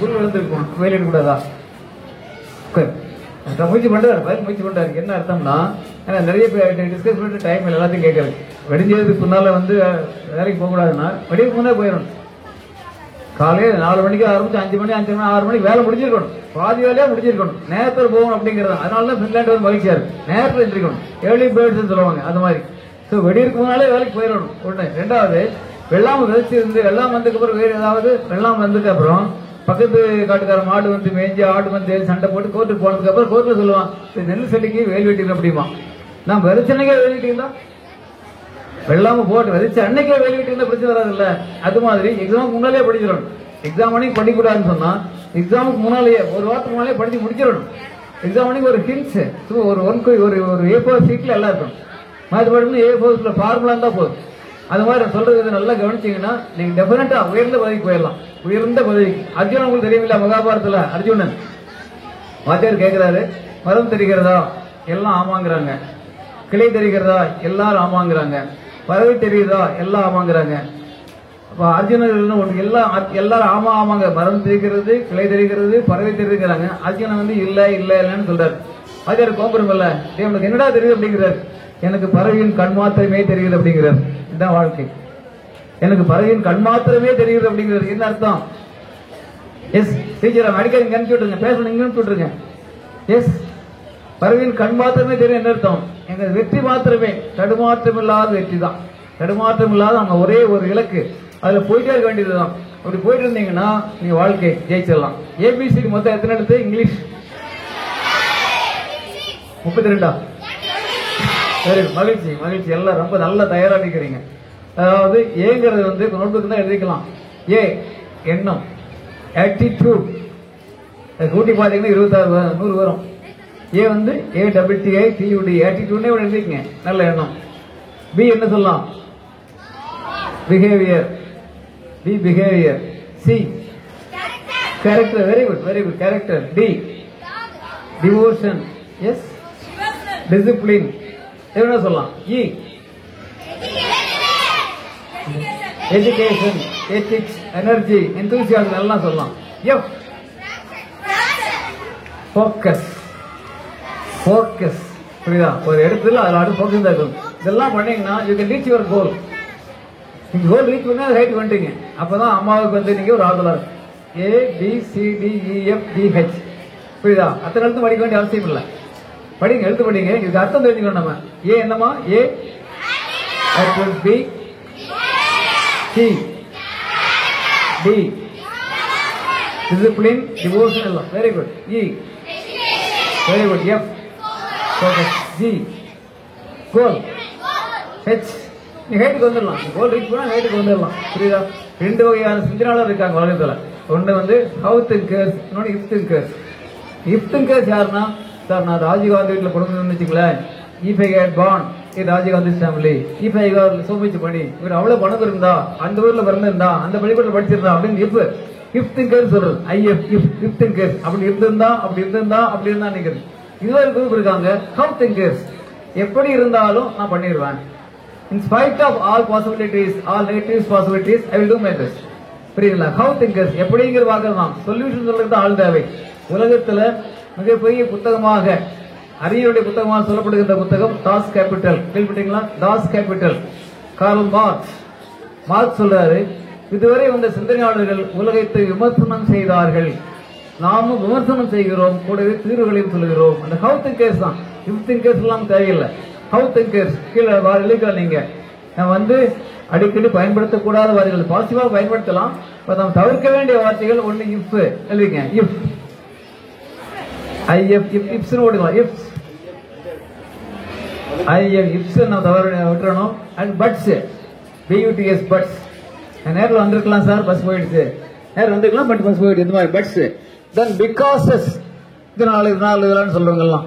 புல் விழுந்திருக்கும், வேலை எடுக்கக்கூடாதா? முயற்சி பண்றாரு. என்ன அர்த்தம்னா, நிறைய பேர் டிஸ்கஸ் பண்ணிட்டு டைம் எல்லாத்தையும் கேட்கறது. வெடிஞ்சதுக்கு முன்னால வேலைக்கு போக கூடாதுன்னா வெடிக்கு முன்னே போயிடணும். காலையில 4 மணிக்கு ஆரம்பிச்சு 5 மணி 6 மணிக்கு வேலை முடிஞ்சிருக்கணும். பாதி வேலையா முடிஞ்சிருக்கணும். நேரத்தில் போகணும் அப்படிங்கிறது. அதனாலதான் பின்லாண்டு மகிழ்ச்சியா இருக்கு. நேரத்தில் எந்திரிக்கணும். ஏர்லி பேர்ட்ஸ் சொல்லுவாங்க. அது மாதிரி வெடிக்கு முன்னாலே வேலைக்கு போயிடணும். ஒண்ணு. 2வது, வெள்ளாம விதைச்சு இருந்து வெள்ளாம் வந்ததுக்கு அப்புறம் வேறு ஏதாவது வெள்ளாம் வந்ததுக்கு அப்புறம் பக்கத்து காட்டுக்கார மாடு மேய்ஞ்சி ஆடு சண்டை போட்டு கோர்ட்டுக்கு போனதுக்கு அப்புறம் கோர்ட்ல சொல்லுவான், நெல் செடிக்கு வேல் வெட்டிடும் அப்படிமா. நான் விதைச்சன்னைக்கே வேல் வெட்டிங்களா? வெள்ளாம போட்டு விதைச்சு அன்னைக்கே வேல் வெட்டிருந்தா பிரச்சனை வராது இல்ல? அது மாதிரி எக்ஸாமுக்கு முன்னாலே படிச்சிடணும். எக்ஸாம் அன்னைக்கு படிக்கூடாதுன்னு சொன்னா எக்ஸாமுக்கு முன்னாலேயே 1 வாரத்துக்கு முன்னாலே படிச்சு முடிச்சிடணும். எக்ஸாம் அன்னைக்கு ஒரு ஹிண்ட்ஸ், ஒரு A4 ஷீட்ல எல்லாம் இருக்கும். மாதிரி A4 ஃபார்முலா தான் போதும். அது மாதிரி சொல்றது நல்லா கவனிச்சீங்கன்னா நீங்க டெபினட்டா உயர்ந்த பதவிக்கு போயிடலாம். உயர்ந்த பதவிக்கு. அர்ஜுனன் உங்களுக்கு தெரியுமில்ல? மகாபாரதத்துல அர்ஜுனன் வாத்தியார் கேட்கிறாரு, மரம் தெரிகிறதா? எல்லாம் ஆமாங்கிறாங்க. கிளை தெரிகிறதா? எல்லாரும் ஆமாங்கிறாங்க. பறவை தெரியுதா? எல்லாம் ஆமாங்கிறாங்க. அப்ப அர்ஜுனர் எல்லாரும் ஆமாங்க, மரம் தெரிகிறது, கிளை தெரிகிறது, பறவை தெரியுங்கிறாங்க. அர்ஜுனன் இல்லன்னு சொல்றாரு. வாத்தியார் கோபுரம் இல்ல, உனக்கு என்னடா தெரியுது அப்படிங்கிறாரு. எனக்கு பறவையின் கண் மாத்திரமே தெரியுது அப்படிங்கிறார். இதுதான் வாழ்க்கை. எனக்கு பறவையின் கண் மாத்திரமே தெரியுது அப்படிங்கிறது என்ன அர்த்தம்? எஸ் டீச்சர், அடிக்கடி இங்க அனுப்பிச்சு விட்டுருங்க, பேசணும் இங்க அனுப்பிச்சு விட்டுருங்க. எஸ், பறவையின் கண் மாத்திரமே தெரியும் என்ன அர்த்தம்? எங்க வெற்றி மாத்திரமே, தடுமாற்றம் இல்லாத வெற்றி தான். தடுமாற்றம் இல்லாத அவங்க ஒரே ஒரு இலக்கு, அதுல போயிட்டே இருக்க வேண்டியதுதான். அப்படி போயிட்டு இருந்தீங்கன்னா நீங்க வாழ்க்கை ஜெயிச்சிடலாம். ஏபிசிக்கு மொத்தம் எத்தனை எடுத்து? இங்கிலீஷ் 32. சரி, மகிழ்ச்சி. எல்லாம் ரொம்ப நல்லா தயாரா நிக்கிறீங்க. அதாவது ஏங்கிறது நோட்புக் தான் எழுதிக்கலாம். ஏ எண்ணம், ஆட்டிடியூட். கூட்டி பாத்தீங்கன்னா 26 100 வரும். ஏ ATTITUD, ஆட்டிடியூட்னே எழுதிக்கங்க. நல்ல எண்ணம். பி என்ன சொல்லலாம்? Behaviour. B behaviour. C character. Very good character. D devotion. S discipline. என்ன சொல்லலாம்? E education, ethics, energy, enthusiasm எல்லாம் சொல்லலாம். F focus. புரியுதா? ஒரு இடத்துல அதில் ஃபோக்கஸ் தான் இருக்கும். இதெல்லாம் பண்ணீங்கன்னா you can reach your goal. நீங்க கோல் ரீச் பண்ணா ரைட் வந்துட்டீங்க. அப்பதான் அம்மாவுக்கு நீங்க ஒரு ஆதலா இருக்கும். ABCDEFGH. புரியுதா? அத்தனை எழுத்து படிக்க வேண்டிய அவசியம் இல்லை. படிங்க, எழுத்து படிங்க. இதுக்கு அர்த்தம் தெரிஞ்சுக்கணும். நம்ம ஏ என்னமா? A B C D discipline, devotion எல்லாம். Very good. E very good. F focus. G goal. H நீ ஹைட்டுக்கு வந்துடலாம். கோல் ரீச் பண்ணா ஹைட்டுக்கு வந்துடலாம். புரியுதா? 2 வகையான சிந்தனையாளர் இருக்காங்க உலகத்துல. ஒன்று சவுத் திங்கர்ஸ், இன்னொன்று இஃப்ட் திங்கர்ஸ். இஃப்ட் திங்கர்ஸ் யாருன்னா, சார் நான் ராஜீவ்காந்தி வீட்டில் கொடுக்கணும்னு வச்சுக்கலேன், if I get born Rajiv Gandhi family if I got so much money, இவர் அவ்வளவு பணம் இருந்தா, அந்த ஊர்ல பிறந்திருந்தா, அந்த பள்ளிக்கூடத்தில் படிச்சிருந்தா அப்படின்னு இஃப் திங்கர் சொல்றது. ஐஎஃப் இஃப் திங்கர் அப்படி இருந்திருந்தா அப்படி இருந்தா நினைக்கிறது. இதுவரை குரூப் இருக்காங்க ஹவ் திங்கர்ஸ், எப்படி இருந்தாலும் நான் பண்ணிடுவேன். In spite of all possibilities, all negative possibilities, I will do my best. புரியுங்களா? ஹவ் திங்கர்ஸ் எப்படிங்கிற வாக்கள் தான். சொல்யூஷன் சொல்றது ஆள் தேவை. உலகத்துல மிகப்பெரிய புத்தகமாக, அறிவுடைய புத்தகமாக சொல்லப்படுகின்ற புத்தகம் டாஸ் கேபிட்டல். கேள்விப்பட்டீங்களா? Das Kapital. கார்ல் மார்க்ஸ் சொல்றாரு, இதுவரை வந்த சிந்தனையாளர்கள் உலகத்தை விமர்சனம் செய்தார்கள், நாமும் விமர்சனம் செய்கிறோம், கூடவே தீர்வுகளையும் சொல்கிறோம். அந்த ஹவ் திங்கர்ஸ் தான். இஃப் திங்கர்ஸ் எல்லாம் தேவையில்லை. ஹவ் திங்கர்ஸ் கீழே எழுதிக்கலாம். நீங்க நம்ம அடிக்கடி பயன்படுத்தக்கூடாத வார்த்தைகள் பாசிட்டிவா பயன்படுத்தலாம். நம்ம தவிர்க்க வேண்டிய வார்த்தைகள் ஒண்ணு இஃப் எழுதிங்க. இஃப் ஐஎஃப் இப்ஸ் ஓடுக்கலாம். இஃப் ஐஎஃப் இப்ஸ் நம்ம தவறு விட்டுறணும். And buts B U T S buts. நேரில் வந்திருக்கலாம் சார், பஸ் போயிடுச்சு. நேரில் வந்திருக்கலாம், பட் பஸ் போயிடுச்சு. இந்த மாதிரி பட்ஸ். தென் பிகாசஸ், இதனால சொல்றவங்கலாம்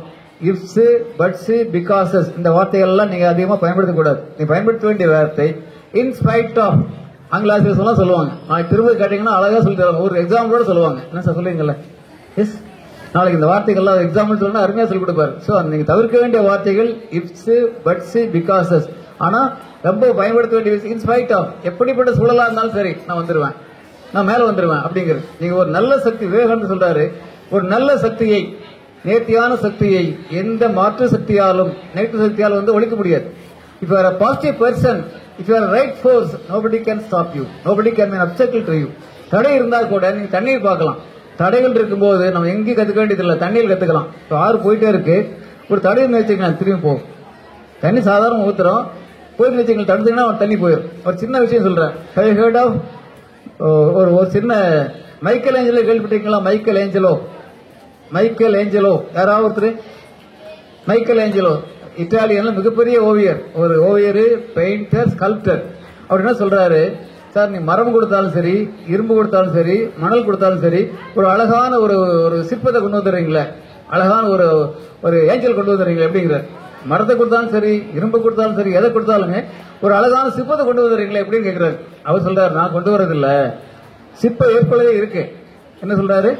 இஃப்ஸ் பட்ஸ் பிகாசஸ் இந்த வார்த்தைகள் எல்லாம் நீங்க அதிகமா பயன்படுத்தக்கூடாது. நீங்க பயன்படுத்த வேண்டிய வார்த்தை இன் ஸ்பைட் ஆஃப். ஆங்கிலாசிரியர்ஸ் எல்லாம் சொல்லுவாங்க, நாளைக்கு திரும்ப கேட்டீங்கன்னா அழகா சொல்லி தருவாங்க. ஒரு எக்ஸாம்பிளோட சொல்லுவாங்க. என்ன சார் சொல்லுவீங்கல்ல? எஸ், நாளைக்கு இந்த வார்த்தைகள்லாம் எக்ஸாம்பிள் சொல்லணும், அருமையா சொல்லி கொடுப்பாரு. ஸோ நீங்க தவிர்க்க வேண்டிய வார்த்தைகள் இஃப்ஸ் பட்ஸ் பிகாசஸ். ஆனா ரொம்ப பயன்படுத்த வேண்டிய இன் ஸ்பைட் ஆஃப். எப்படிப்பட்ட சூழலா இருந்தாலும் சரி நான் வந்துருவேன், நான் மேல வந்துருவேன் அப்படிங்கிறது. நீங்க ஒரு நல்ல சக்தி, விவேகானந்தர் சொல்றாரு, ஒரு நல்ல சக்தியை, நேர்த்தியான சக்தியை எந்த மாற்று சக்தியாலும் நெகட்டிவ் சக்தியாலும் ஒழிக்க முடியாது. If you are a positive person, if you are a right force, nobody can stop you, nobody can be an obstacle to you. தடை இருந்தா கூட நீங்க தண்ணீர் பார்க்கலாம். தடைகள் இருக்கும்போது நம்ம எங்கேயும் கத்துக்க வேண்டியதில்லை, தண்ணீர் கத்துக்கலாம். இப்போ ஆறு போயிட்டே இருக்கு, ஒரு தடையை வச்சுக்கலாம், திரும்பி போகும். தண்ணி சாதாரண ஊத்துறோம், போயிட்டு வச்சுக்கலாம், தடுத்தீங்கன்னா தண்ணி போயிடும். ஒரு சின்ன விஷயம் சொல்றேன். ஹெர்ட் ஆஃப் ஒரு சின்ன மைக்கேல் ஏஞ்சலோ கேள்விப்பட்டீங்களா? மைக்கேல் ஏஞ்சலோ யாராவது ஒருத்தர்? மைக்கேல் ஏஞ்சலோ இத்தாலியன்ல மிகப்பெரிய ஓவியர், ஒரு ஓவியர், பெயிண்டர், ஸ்கல்ப்டர். அவர் என்ன சொல்றாரு, சார் நீ மரம் கொடுத்தாலும் சரி, இரும்பு கொடுத்தாலும் சரி, மணல் கொடுத்தாலும் சரி, ஒரு அழகான ஒரு சிற்பத்தை கொண்டு வந்துடுறீங்களே, அழகான ஒரு ஏஞ்சல் கொண்டு வந்துடுறீங்களே எப்படிங்கிற. மரத்தை கொடுத்தாலும் சரி, இரும்பு கொடுத்தாலும் சரி, எதை கொடுத்தாலுமே ஒரு அழகான சிற்பத்தை கொண்டு வந்துடுறீங்களே எப்படின்னு கேட்கிறாரு. அவர் சொல்றாரு, நான் கொண்டு வரதில்ல, சிற்பம் ஏற்கனவே இருக்கு. என்ன சொல்றாரு?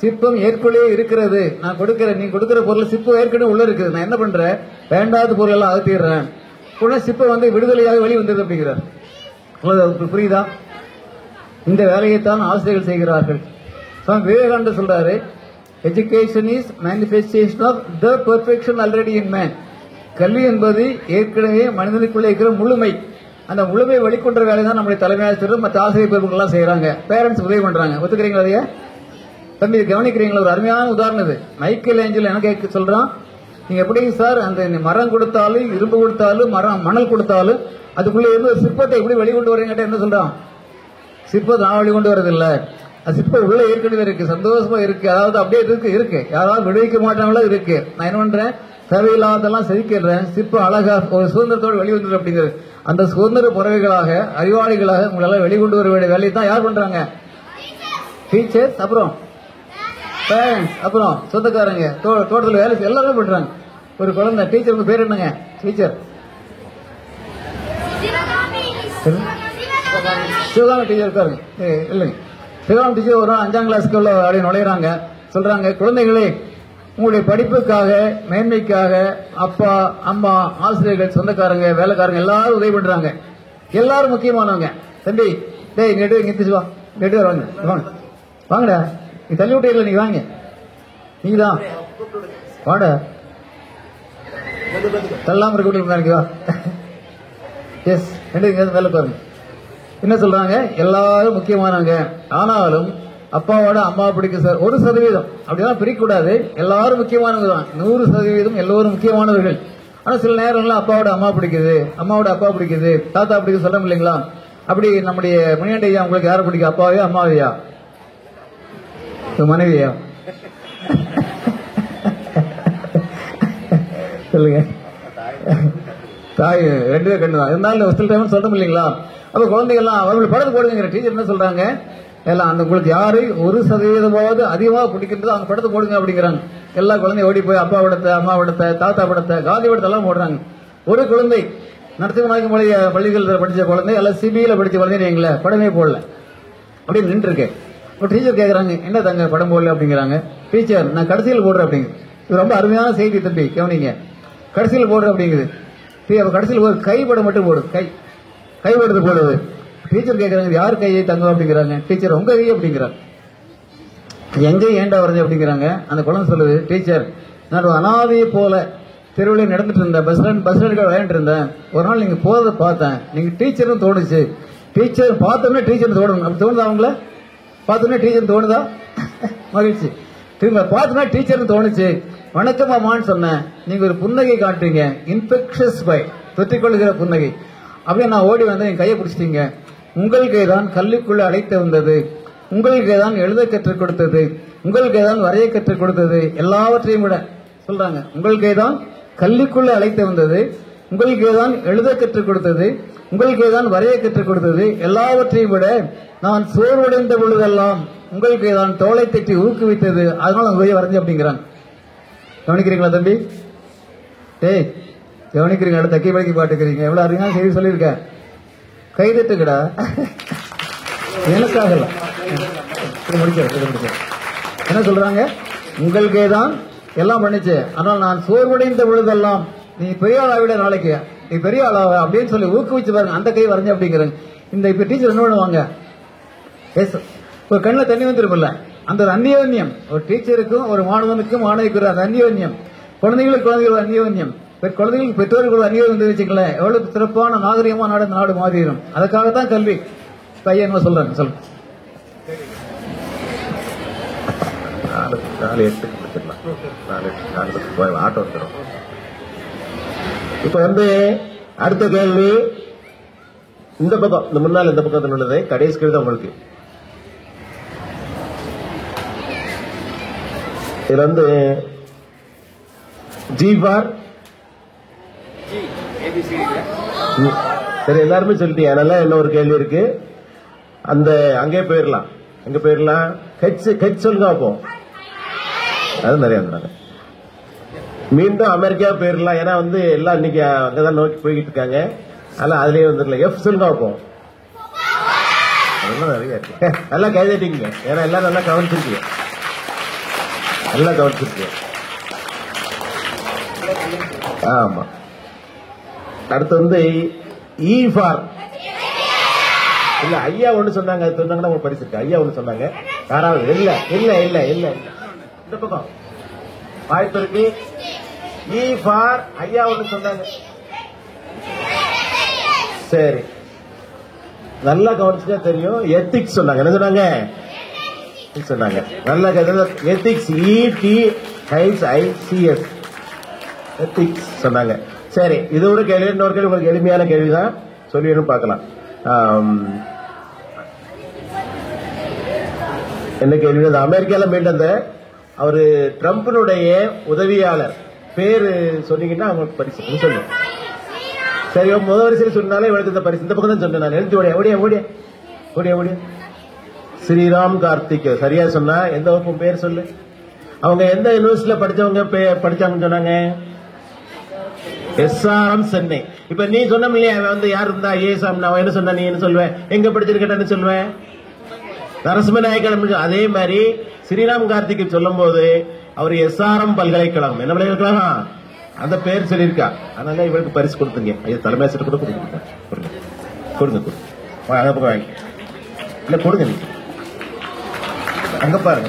சிற்பம் ஏற்கனவே இருக்கிறது, நான் கொடுக்கிறேன், நீ கொடுக்கிற பொருள் சிற்பம் ஏற்கனவே உள்ள இருக்குது, நான் என்ன பண்றேன், வேண்டாத பொருள் எல்லாம் அகற்றிடுறேன், உடனே சிற்பம் விடுதலையாக வெளி வந்தது அப்படிங்கிறார். புரியுதா? இந்த வேலையைத்தான் ஆசிரியர்கள் செய்கிறார்கள். விவேகானந்தர் சொல்றாரு, education is manifestation of the perfection already in man. கல்வி என்பது ஏற்கனவே மனிதனுக்குள்ளே இருக்கிற முழுமை. அந்த முழுமை வெளிக்கொண்ட வேலை தான் நம்முடைய தலைமை ஆசிரியர் மற்ற ஆசிரியர் பெருமக்கள் எல்லாம் செய்யறாங்க. பேரண்ட்ஸ் உதவி பண்றாங்க. ஒத்துக்கிறீங்களா? அதைய தம்பி கவனிக்கிறீங்களா? ஒரு அருமையான உதாரணம் இது. மைக்கேல் ஏஞ்சல் என்ன கேட்க சொல்றான், நீங்க எப்படிங்க சார் அந்த மரம் கொடுத்தாலும், இரும்பு கொடுத்தாலும், மணல் கொடுத்தாலும் அதுக்குள்ள இருந்து ஒரு சிற்பத்தை எப்படி வெளிக்கொண்டு வரீங்க? என்ன சொல்றான்? சிற்பத்தை நான் வெளிக்கொண்டு வரதில்லை, அது சிற்பம் உள்ள ஏற்கனவே இருக்கு, சந்தோஷமா இருக்கு, அதாவது அப்படியே இருக்கு, யாராவது விடுவிக்க மாட்டாங்களோ இருக்கு. நான் என்ன பண்றேன், தேவையில்லாதெல்லாம் செதுக்கிறேன், சிற்பம் அழகா ஒரு சுதந்திரத்தோடு வெளிவந்து அப்படிங்கிறது. அந்த சுதந்திர பறவைகளாக, அறிவாளிகளாக உங்களால வெளிக்கொண்டு வர வேண்டிய வேலையை தான் யார் பண்றாங்க? டீச்சர்ஸ், அப்புறம் பேரண்ட்ஸ், அப்புறம் சொந்தக்காரங்க, தோட்டத்தில் வேலை எல்லாரும் பண்றாங்க. ஒரு குழந்தை டீச்சருக்கு பேர் என்னங்க? டீச்சர் சிவகாமி டீச்சர் இருக்காருங்க இல்லைங்க. சிவகாமி டீச்சர் ஒரு 5ஆம் கிளாஸ்க்கு உள்ள அப்படி நுழையிறாங்க. சொல்றாங்க, குழந்தைகளே உங்களுடைய படிப்புக்காக, மேன்மைக்காக அப்பா, அம்மா, ஆசிரியர்கள், சொந்தக்காரங்க, வேலைக்காரங்க எல்லாரும் உதவி பண்றாங்க. எல்லாரும் முக்கியமானவங்க. தம்பி டேய் இங்க வா, நெட்டு வாங்க, வாங்கடா, நீ தள்ளி விட்டு நீங்க வாங்க, நீங்க தான் வாடா, தள்ளாம இருக்க விட்டு வா. எஸ், வேலை பாருங்க. என்ன சொல்றாங்க, எல்லாரும் முக்கியமானவங்க, ஆனாலும் அப்பாவோட அம்மா பிடிக்கும் சார் 1% அப்படிலாம் பிரிக்கூடாது. எல்லாரும் முக்கியமானவங்க தான், 100% எல்லோரும் முக்கியமானவர்கள். ஆனா சில நேரங்கள்ல அப்பாவோட அம்மா பிடிக்குது, அம்மாவோட அப்பா பிடிக்குது, தாத்தா பிடிக்கும் சொல்றோம் இல்லைங்களா? அப்படி நம்முடைய மணியாண்டி ஐயா உங்களுக்கு யாரை பிடிக்கும், அப்பாவையா அம்மாவையா மனைவியா? சொல்லுங்க. தாய் 2 பேர் கண்டுதான் இருந்தாலும் சில டைம் சொல்றோம் இல்லைங்களா? அப்ப குழந்தைகள்லாம் அவர்கள் படத்து போடுங்கிற டீச்சர் என்ன சொல்றாங்க, எல்லாம் அந்த உங்களுக்கு யாரு 1% அதிகமாக பிடிக்கின்றதோ அவங்க படத்தை போடுங்க அப்படிங்கிறாங்க. எல்லா குழந்தையும் ஓடி போய் அப்பா படத்தை, அம்மா படத்தை, தாத்தா படத்தை, காந்தி படத்தை எல்லாம் போடுறாங்க. ஒரு குழந்தை நரசிம்மநாயக்கம் பள்ளிகள் படிச்ச குழந்தை அல்லது சிபிஐல படிச்ச குழந்தை நீங்கள படமே போடல அப்படின்னு நின்று இருக்கேன். ஒரு டீச்சர் கேட்கறாங்க, என்ன தங்க படம் போடல அப்படிங்கிறாங்க. டீச்சர், நான் கடைசியில் போடுறேன் அப்படிங்குது. இது ரொம்ப அருமையான செய்தி தம்பி, கவனிங்க. கடைசியில் போடுறேன் அப்படிங்குது. கடைசியில் ஒரு கை படம் மட்டும் போடு, கை படத்து போடுது. டீச்சர் கேட்கறாங்க, யார் கையை தங்கம் அப்படிங்கிறாங்க. டீச்சர், உங்க கை அப்படிங்கிறாங்க. எங்க ஏண்டா வரைஞ்சு அப்படிங்கிறாங்க. அந்த குழந்தை சொல்லுது, டீச்சர், நான் அனாதையை போல தெருவில் நடந்துட்டு இருந்தேன், பஸ் ஸ்டாண்டுக்கு விளையாண்டு இருந்தேன். ஒரு நாள் நீங்க போறதை பார்த்தேன், நீங்க டீச்சர்னு தோணுச்சு. டீச்சர் பார்த்தோம்னா டீச்சர் தோணும், அப்படி தோணுதா? அவங்கள பார்த்தோம்னா டீச்சர் தோணுதா? மகிழ்ச்சி. திரும்ப பார்த்தோம்னா டீச்சர்னு தோணுச்சு. வணக்கம் அம்மான்னு சொன்னேன். நீங்க ஒரு புன்னகை காட்டுறீங்க, இன்ஃபெக்ஷஸ் பை, தொற்றிக்கொள்ளுகிற புன்னகை. அப்படியே நான் ஓடி வந்தேன், என் கையை பிடிச்சிட்டீங்க. உங்கள் கைதான் கல்லுக்குள்ள அடைத்து வந்தது, உங்களுக்கு தான் எழுத கற்றுக் கொடுத்தது, உங்களுக்கு தான் வரைய கற்றுக் கொடுத்தது, எல்லாவற்றையும் விட சொல்றாங்க. உங்களுக்கு தான் கல்லுக்குள்ள அழைத்து வந்தது, உங்களுக்கு தான் எழுத கற்றுக் கொடுத்தது, உங்களுக்கு தான் வரைய கற்றுக் கொடுத்தது, எல்லாவற்றையும் விட நான் சோர்வடைந்த பொழுதெல்லாம் உங்களுக்கு தான் தோளை தட்டி ஊக்குவித்தது, அதனால உங்க வரைஞ்சு அப்படிங்கிறாங்க. கவனிக்கிறீங்களா தம்பி? டேய், கவனிக்கிறீங்களா? தக்கி வழக்கி பாட்டுக்கிறீங்க. எவ்வளவு அருமையான செய்தி சொல்லியிருக்க. கைதட்டுக்கடா. எனக்காகல என்ன சொல்றாங்க? உங்களுக்கே தான் எல்லாம் பண்ணிச்சு, ஆனால் நான் சோர்வடைந்த பொழுதெல்லாம் நீ பெரிய ஆளா விட நாளைக்கு நீ பெரிய ஆளாவ அப்படின்னு சொல்லி ஊக்குவிச்சு பாருங்க. அந்த கை வரைஞ்ச அப்படிங்கிறாங்க. இந்த இப்ப டீச்சர் என்ன பண்ணுவாங்க? ஒரு கண்ணில் தண்ணி வந்துருமில்ல, அந்த ஒரு அந்நியோன்யம், ஒரு டீச்சருக்கும் ஒரு மாணவனுக்கும் மாணவிக்கு அந்த அந்நியோன்யம், குழந்தைகள் அந்நியோன்யம், குழந்தைகளுக்கு பெற்றோர்கள் அந்நியோன்யம் வந்து வச்சுக்கல, எவ்வளவு சிறப்பான நாகரிகமா நாடு மாறிடும். அதுக்காகத்தான் கல்வி. பையன் சொல்றாங்க, சொல்லுங்க. 4:08 முடிச்சிடலாம். 4:08 ஆட்டோ வந்துடும். இப்ப அடுத்த கேள்வி இந்த பக்கம், இந்த முன்னால் இந்த பக்கத்தில் உள்ளது கடைசி கேள்வி உங்களுக்கு. இதுல ஜி ஃபார் சரி, எல்லாருமே சொல்லிட்டீங்க. அதனால என்ன ஒரு கேள்வி இருக்கு, அந்த அங்கே போயிடலாம். எங்க போயிடலாம்? ஹெச் சொல்லுங்க. அப்போ அது நிறைய இருந்தாங்க. மீண்டும் அமெரிக்கா போயிடலாம். ஏன்னா எல்லாம் இன்னைக்கு அங்கதான் நோக்கி போய்கிட்டு இருக்காங்க. அதனால அதுலயே வந்துடல. எஃப் சொல்லுங்க. அப்போ அதெல்லாம் நிறைய இருக்கு. நல்லா கைதட்டிங்க. ஏன்னா எல்லாரும் நல்லா கவனிச்சிருக்கீங்க. ஆமா. அடுத்து இ ஃபார் இல்ல, ஐயா ஒண்ணு சொன்னாங்க. அது சொன்னாங்கன்னா உங்களுக்கு பரிசு இருக்கு. ஐயா ஒண்ணு சொன்னாங்க. யாராவது? இல்ல இல்ல இல்ல இல்ல இந்த பக்கம் வாய்ப்பு இருக்கு. இ ஃபார் ஐயா ஒண்ணு சொன்னாங்க. சரி, நல்லா கவனிச்சுதான் தெரியும். எத்திக்ஸ் சொன்னாங்க. என்ன சொன்னாங்க? சொன்னாங்க. நல்லா எத்திக்ஸ், ETHICS எத்திக்ஸ் சொன்னாங்க. சரி, இது ஒரு கேள்வி. இன்னொரு கேள்வி உங்களுக்கு எளிமையான கேள்விதான், சொல்லிடும் பார்க்கலாம். என்ன கேள்வி? அமெரிக்கால மீண்டும் அவரு ட்ரம்ப்னுடைய உதவியாளர் பேரு சொன்னீங்கன்னா அவங்களுக்கு பரிசு சொல்லுங்க. சரி, முதல் வரிசையில் சொன்னாலே இவருக்கு இந்த பரிசு. இந்த பக்கம் தான் சொன்னேன் நான். எழுத்து ஓடியா ஓடியா ஓடியா ஓடியா. ஸ்ரீராம் கார்த்திக் சரியா சொன்னா. எந்த வகுப்பு பேர் சொல்லு. அவங்க எந்த யூனிவர்சிட்டியில படிச்சாங்கன்னு சொன்னாங்க? SRM சென்னை. இப்ப நீ சொன்ன இல்லையா, யார் இருந்தா ஏசாம், நான் என்ன சொன்ன, நீ என்ன சொல்லுவேன்? எங்க படிச்சிருக்கேன்னு சொல்லுவேன்? நரசிம்மநாயக்கம். அதே மாதிரி ஸ்ரீராம் கார்த்திக் சொல்லும் போது அவர் SRM பல்கலைக்கழகம், என்ன பல்கலைக்கழகம் அந்த பேர் சொல்லியிருக்கா. அதனால இவருக்கு பரிசு கொடுத்துங்க. தலைமை கூட கொடுங்க கொடுங்க. அங்க பக்கம் வாங்கி இல்ல கொடுங்க. நீங்க அங்க பாருங்க.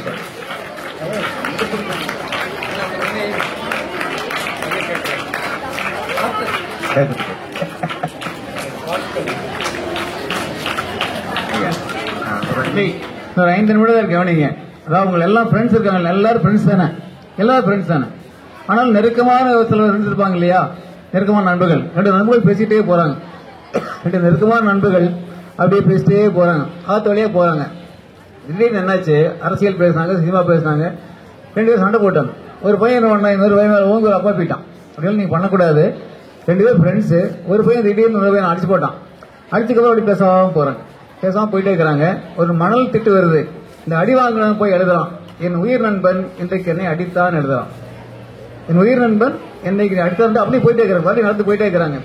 ஒரு 5 நிமிடம் கவனிங்க. அதாவது உங்க எல்லாம் ஃப்ரெண்ட்ஸ் இருக்காங்க. எல்லாரும் ஃப்ரெண்ட்ஸ் தானே? எல்லாரும் ஃப்ரெண்ட்ஸ் தானே? ஆனால் நெருக்கமான சில ஃப்ரெண்ட்ஸ் இருப்பாங்க இல்லையா? நெருக்கமான நண்பர்கள். 2 நண்பர்கள் பேசிட்டே போறாங்க. 2 நெருக்கமான நண்பர்கள் அப்படியே பேசிட்டே போறாங்க. ஆத்து வழியா போறாங்க. திடீர்னு என்னாச்சு? அரசியல் பேசினாங்க, சினிமா பேசினாங்க. 2 பேரும் சண்டை போட்டாங்க. ஒரு பையன் என்ன பண்ணா, இன்னொரு பையன் மேல ஓங்க அப்பா போயிட்டான். அப்படியே நீங்க பண்ணக்கூடாது. 2 பேர் ஃப்ரெண்ட்ஸ். ஒரு பையன் திடீர்னு இன்னொரு பையன் அடிச்சு போட்டான். அடிச்சுக்கப்புறம் அப்படி பேசாம போறாங்க. பேசாம போயிட்டே இருக்கிறாங்க. ஒரு மணல் திட்டு வருது. இந்த அடி வாங்கின போய் எழுதுறான், என் உயிர் நண்பன் இன்றைக்கு என்னை அடித்தான் எழுதுறான். என் உயிர் நண்பன் என்னைக்கு அடுத்த வந்து அப்படி போயிட்டே இருக்கிறாங்க, வண்டி நடந்து போயிட்டே இருக்கிறாங்க.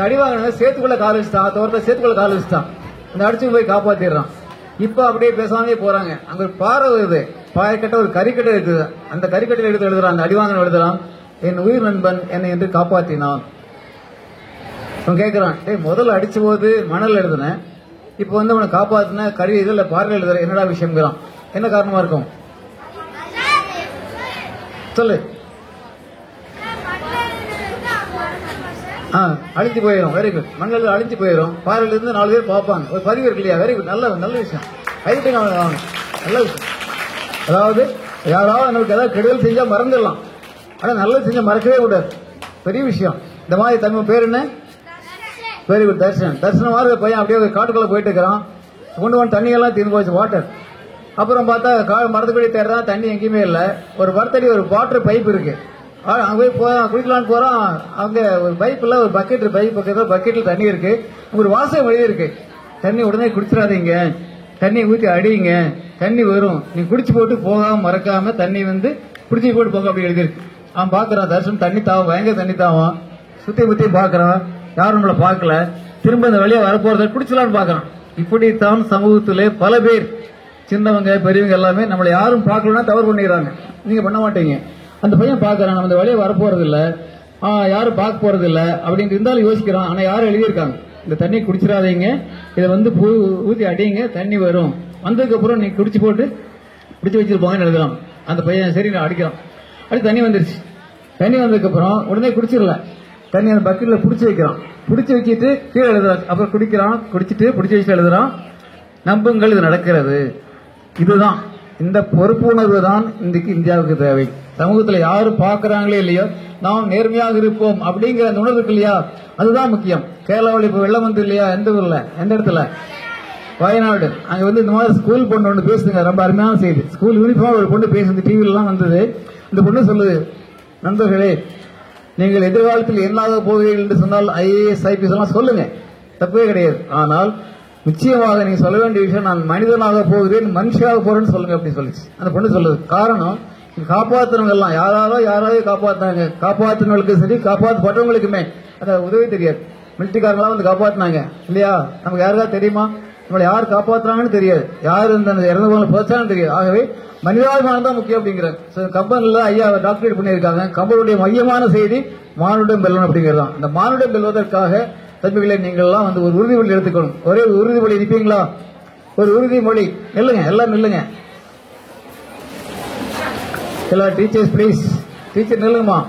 அடி வாங்கினாங்க, சேத்துக்குள்ள கால் வச்சுட்டான், தோட்டத்தை சேத்துக்குள்ள கால் வச்சுட்டான், அந்த அடிச்சு போய் காப்பாத்திடுறான். இப்ப அப்படியே பேசாமே போறாங்க. அங்க ஒரு பாறை வருது, பாறைக்கட்ட ஒரு கறிக்கட்டை இருக்குது, அந்த கறிக்கட்டையில் எடுத்து எழுதுறான், அந்த அடிவாங்கன எழுதுறான், என் உயிர் நண்பன் என்னை என்று காப்பாற்றினான். அவன் கேட்கிறான், முதல்ல அடிச்ச போது மணல் எழுதுனேன், இப்ப வந்து அவனை காப்பாத்தின கறி இதுல பாறையில் எழுதுற, என்னடா விஷயம்ங்கிறான். என்ன காரணமா இருக்கும் சொல்லு. அழிஞ்சு போயிடும். Very good. மண்ணில் அழிஞ்சு போயிடும். பாறையில இருந்து 4 பேர் பார்ப்பாங்க, ஒரு பதிவு இருக்கு இல்லையா? Very good. நல்ல விஷயம். கைட்டுங்க, நல்ல விஷயம். அதாவது யாராவது நமக்கு ஏதாவது கெடுதல் செஞ்சா மறந்துடலாம், ஆனா நல்லது செஞ்சா மறக்கவே கூடாது. பெரிய விஷயம். இந்த மாதிரி தமிழ் பேர் என்ன? Very good. தர்சனமாக பையன் அப்படியே காட்டுக்குள்ள போயிட்டு இருக்கிறான். கொண்டு வந்து தண்ணியெல்லாம் தீர்ந்து போச்சு, வாட்டர். அப்புறம் பார்த்தா மரத்துக்குடி தேடுறான், தண்ணி எங்கேயுமே இல்லை. ஒரு மரத்தடி ஒரு வாட்டர் பைப் இருக்கு, அங்க போய் குடிக்கலான்னு போறான். அங்க ஒரு பைப்ல ஒரு பக்கெட், பக்கெட்ல தண்ணி இருக்கு. ஒரு வாசகம் எழுதி இருக்கு, தண்ணி உடனே குடிச்சிடாதீங்க, தண்ணி ஊற்றி அடிங்க, தண்ணி வரும், நீ குடிச்சு போட்டு போகாம மறக்காம தண்ணி வந்து குடிச்சு போட்டு போக அப்படி எழுதிருக்கு. அவன் பாக்குறான், தர்ஷன் தண்ணி தாவும், பயங்கர தண்ணி தாவும். சுத்தி பாக்குறான், யாரும் நம்மளை பார்க்கல. திரும்ப இந்த வழியா வரப்போறத குடிச்சலான்னு பாக்குறான். இப்படித்தான் சமூகத்திலே பல பேர், சின்னவங்க பெரியவங்க எல்லாமே நம்மளை யாரும் பார்க்கலன்னா தவறு பண்ணிடுறாங்க. நீங்க பண்ண மாட்டீங்க. அந்த பையன் பாக்குறான், நம்ம இந்த வழியை வரப்போறது இல்ல, யாரும் பார்க்க போறது இல்ல அப்படின்னு இருந்தாலும் யோசிக்கிறான். ஆனா யாரும் எழுதியிருக்காங்க, இந்த தண்ணி குடிச்சிடாதீங்க, இதை வந்து ஊத்தி அடிங்க, தண்ணி வரும், வந்ததுக்கு அப்புறம் நீ குடிச்சு போட்டு பிடிச்சு வச்சிருப்பாங்கன்னு எழுதலாம். அந்த பையன் சரி நான் அடிக்கிறான். அடுத்து தண்ணி வந்துருச்சு. தண்ணி வந்ததுக்கு அப்புறம் உடனே குடிச்சிடல, தண்ணி அந்த பக்கெட்ல புடிச்சு வைக்கிறான். புடிச்சு வச்சுட்டு கீழே எழுதுறான். அப்புறம் குடிக்கிறான், குடிச்சிட்டு புடிச்சு வச்சுட்டு எழுதுறான், நம்புங்கள் இது நடக்கிறது. இதுதான், இந்த பொறுப்புணர்வு தான் இன்றைக்கு இந்தியாவுக்கு தேவை. சமூகத்தில் யாரு பாக்குறாங்களே இல்லையோ, நாம் நேர்மையாக இருப்போம் அப்படிங்கிற அந்த உணர்வு இல்லையா, அதுதான் முக்கியம். கேரளாவில் இப்ப வெள்ளம் வந்து இல்லையா, எந்த ஊர்ல, எந்த இடத்துல, வயநாடு. அங்க வந்து இந்த மாதிரி ஸ்கூல் பொண்ணு ஒன்று பேசுங்க, ரொம்ப அருமையான செய்தி. ஸ்கூல் யூனிஃபார்ம் ஒரு பொண்ணு பேசுது, டிவில எல்லாம் வந்தது. இந்த பொண்ணு சொல்லுது, நண்பர்களே நீங்கள் எதிர்காலத்தில் என்னாக போகிறீர்கள் என்று சொன்னால் IAS IPS எல்லாம் சொல்லுங்க, தப்பே கிடையாது. ஆனால் நிச்சயமாக நீங்க சொல்ல வேண்டிய விஷயம், நான் மனிதனாக போகிறேன், மனுஷியாக போறேன்னு சொல்லுங்க அப்படின்னு சொல்லிச்சு அந்த பொண்ணு சொல்லுது. காரணம், காப்பாத்துறவங்க எல்லாம் யாராவது காப்பாத்தாங்க, காப்பாத்துனவங்களுக்கு சரி, காப்பாற்றப்பட்டவங்களுக்குமே அந்த உதவி தெரியாது. மிலிட்டரிக்காரங்களாம் வந்து காப்பாத்தினாங்க இல்லையா, நமக்கு யாருக்காவது தெரியுமா? நம்மளை யார் காப்பாத்துறாங்கன்னு தெரியாது, யார் இந்த இறந்தவங்களை புதைச்சான்னு தெரியாது. ஆகவே மனிதாபிமானம் தான் முக்கியம் அப்படிங்கிறாங்க. கம்பன்ல ஐயா டாக்டரேட் பண்ணியிருக்காங்க. கம்பனுடைய மையமான செய்தி மானுடம் வெல்லணும் அப்படிங்கிறதான். அந்த மானுடம் வெல்வதற்காக தம்பிகளை நீங்கள் எல்லாம் வந்து ஒரு உறுதிமொழி எடுத்துக்கணும். ஒரே ஒரு உறுதிமொழி இருப்பீங்களா? ஒரு உறுதிமொழி நில்லுங்க, எல்லாம் நில்லுங்க. எல்லா டீச்சர்ஸ் பிளீஸ், டீச்சர் நில்லுங்கம்மா.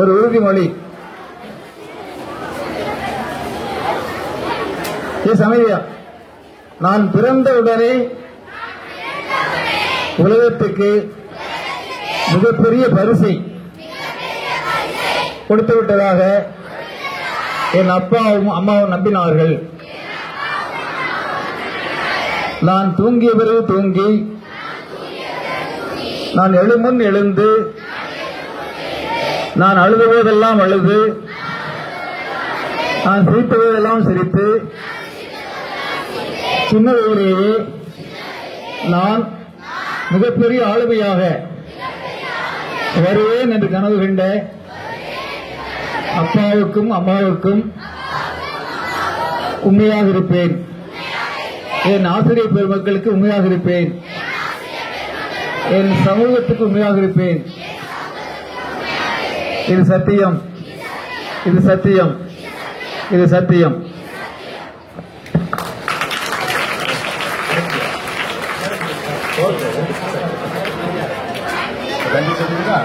ஒரு உறுதிமொழி. அமைதியா. நான் பிறந்த உடனே உலகத்துக்கு மிகப்பெரிய பரிசை கொடுத்து விட்டதாக என் அப்பாவும் அம்மாவும் நம்பினார்கள். நான் தூங்கிய பிறகு தூங்கி, நான் எழுமுன் எழுந்து, நான் அழுத போதெல்லாம் அழுது, நான் சிரித்த போதெல்லாம் சிரித்து, சின்ன வயதிலேயே நான் மிகப்பெரிய ஆளுமையாக வருவேன் என்று கனவு கண்ட அப்பாவுக்கும் அம்மாவுக்கும் உண்மையாக இருப்பேன். என் ஆசிரியர் பெருமக்களுக்கு உண்மையாக இருப்பேன். என் சமூகத்துக்கு உண்மையாக இருப்பேன். இது சத்தியம், இது சத்தியம், இது சத்தியம். கண்டிப்பா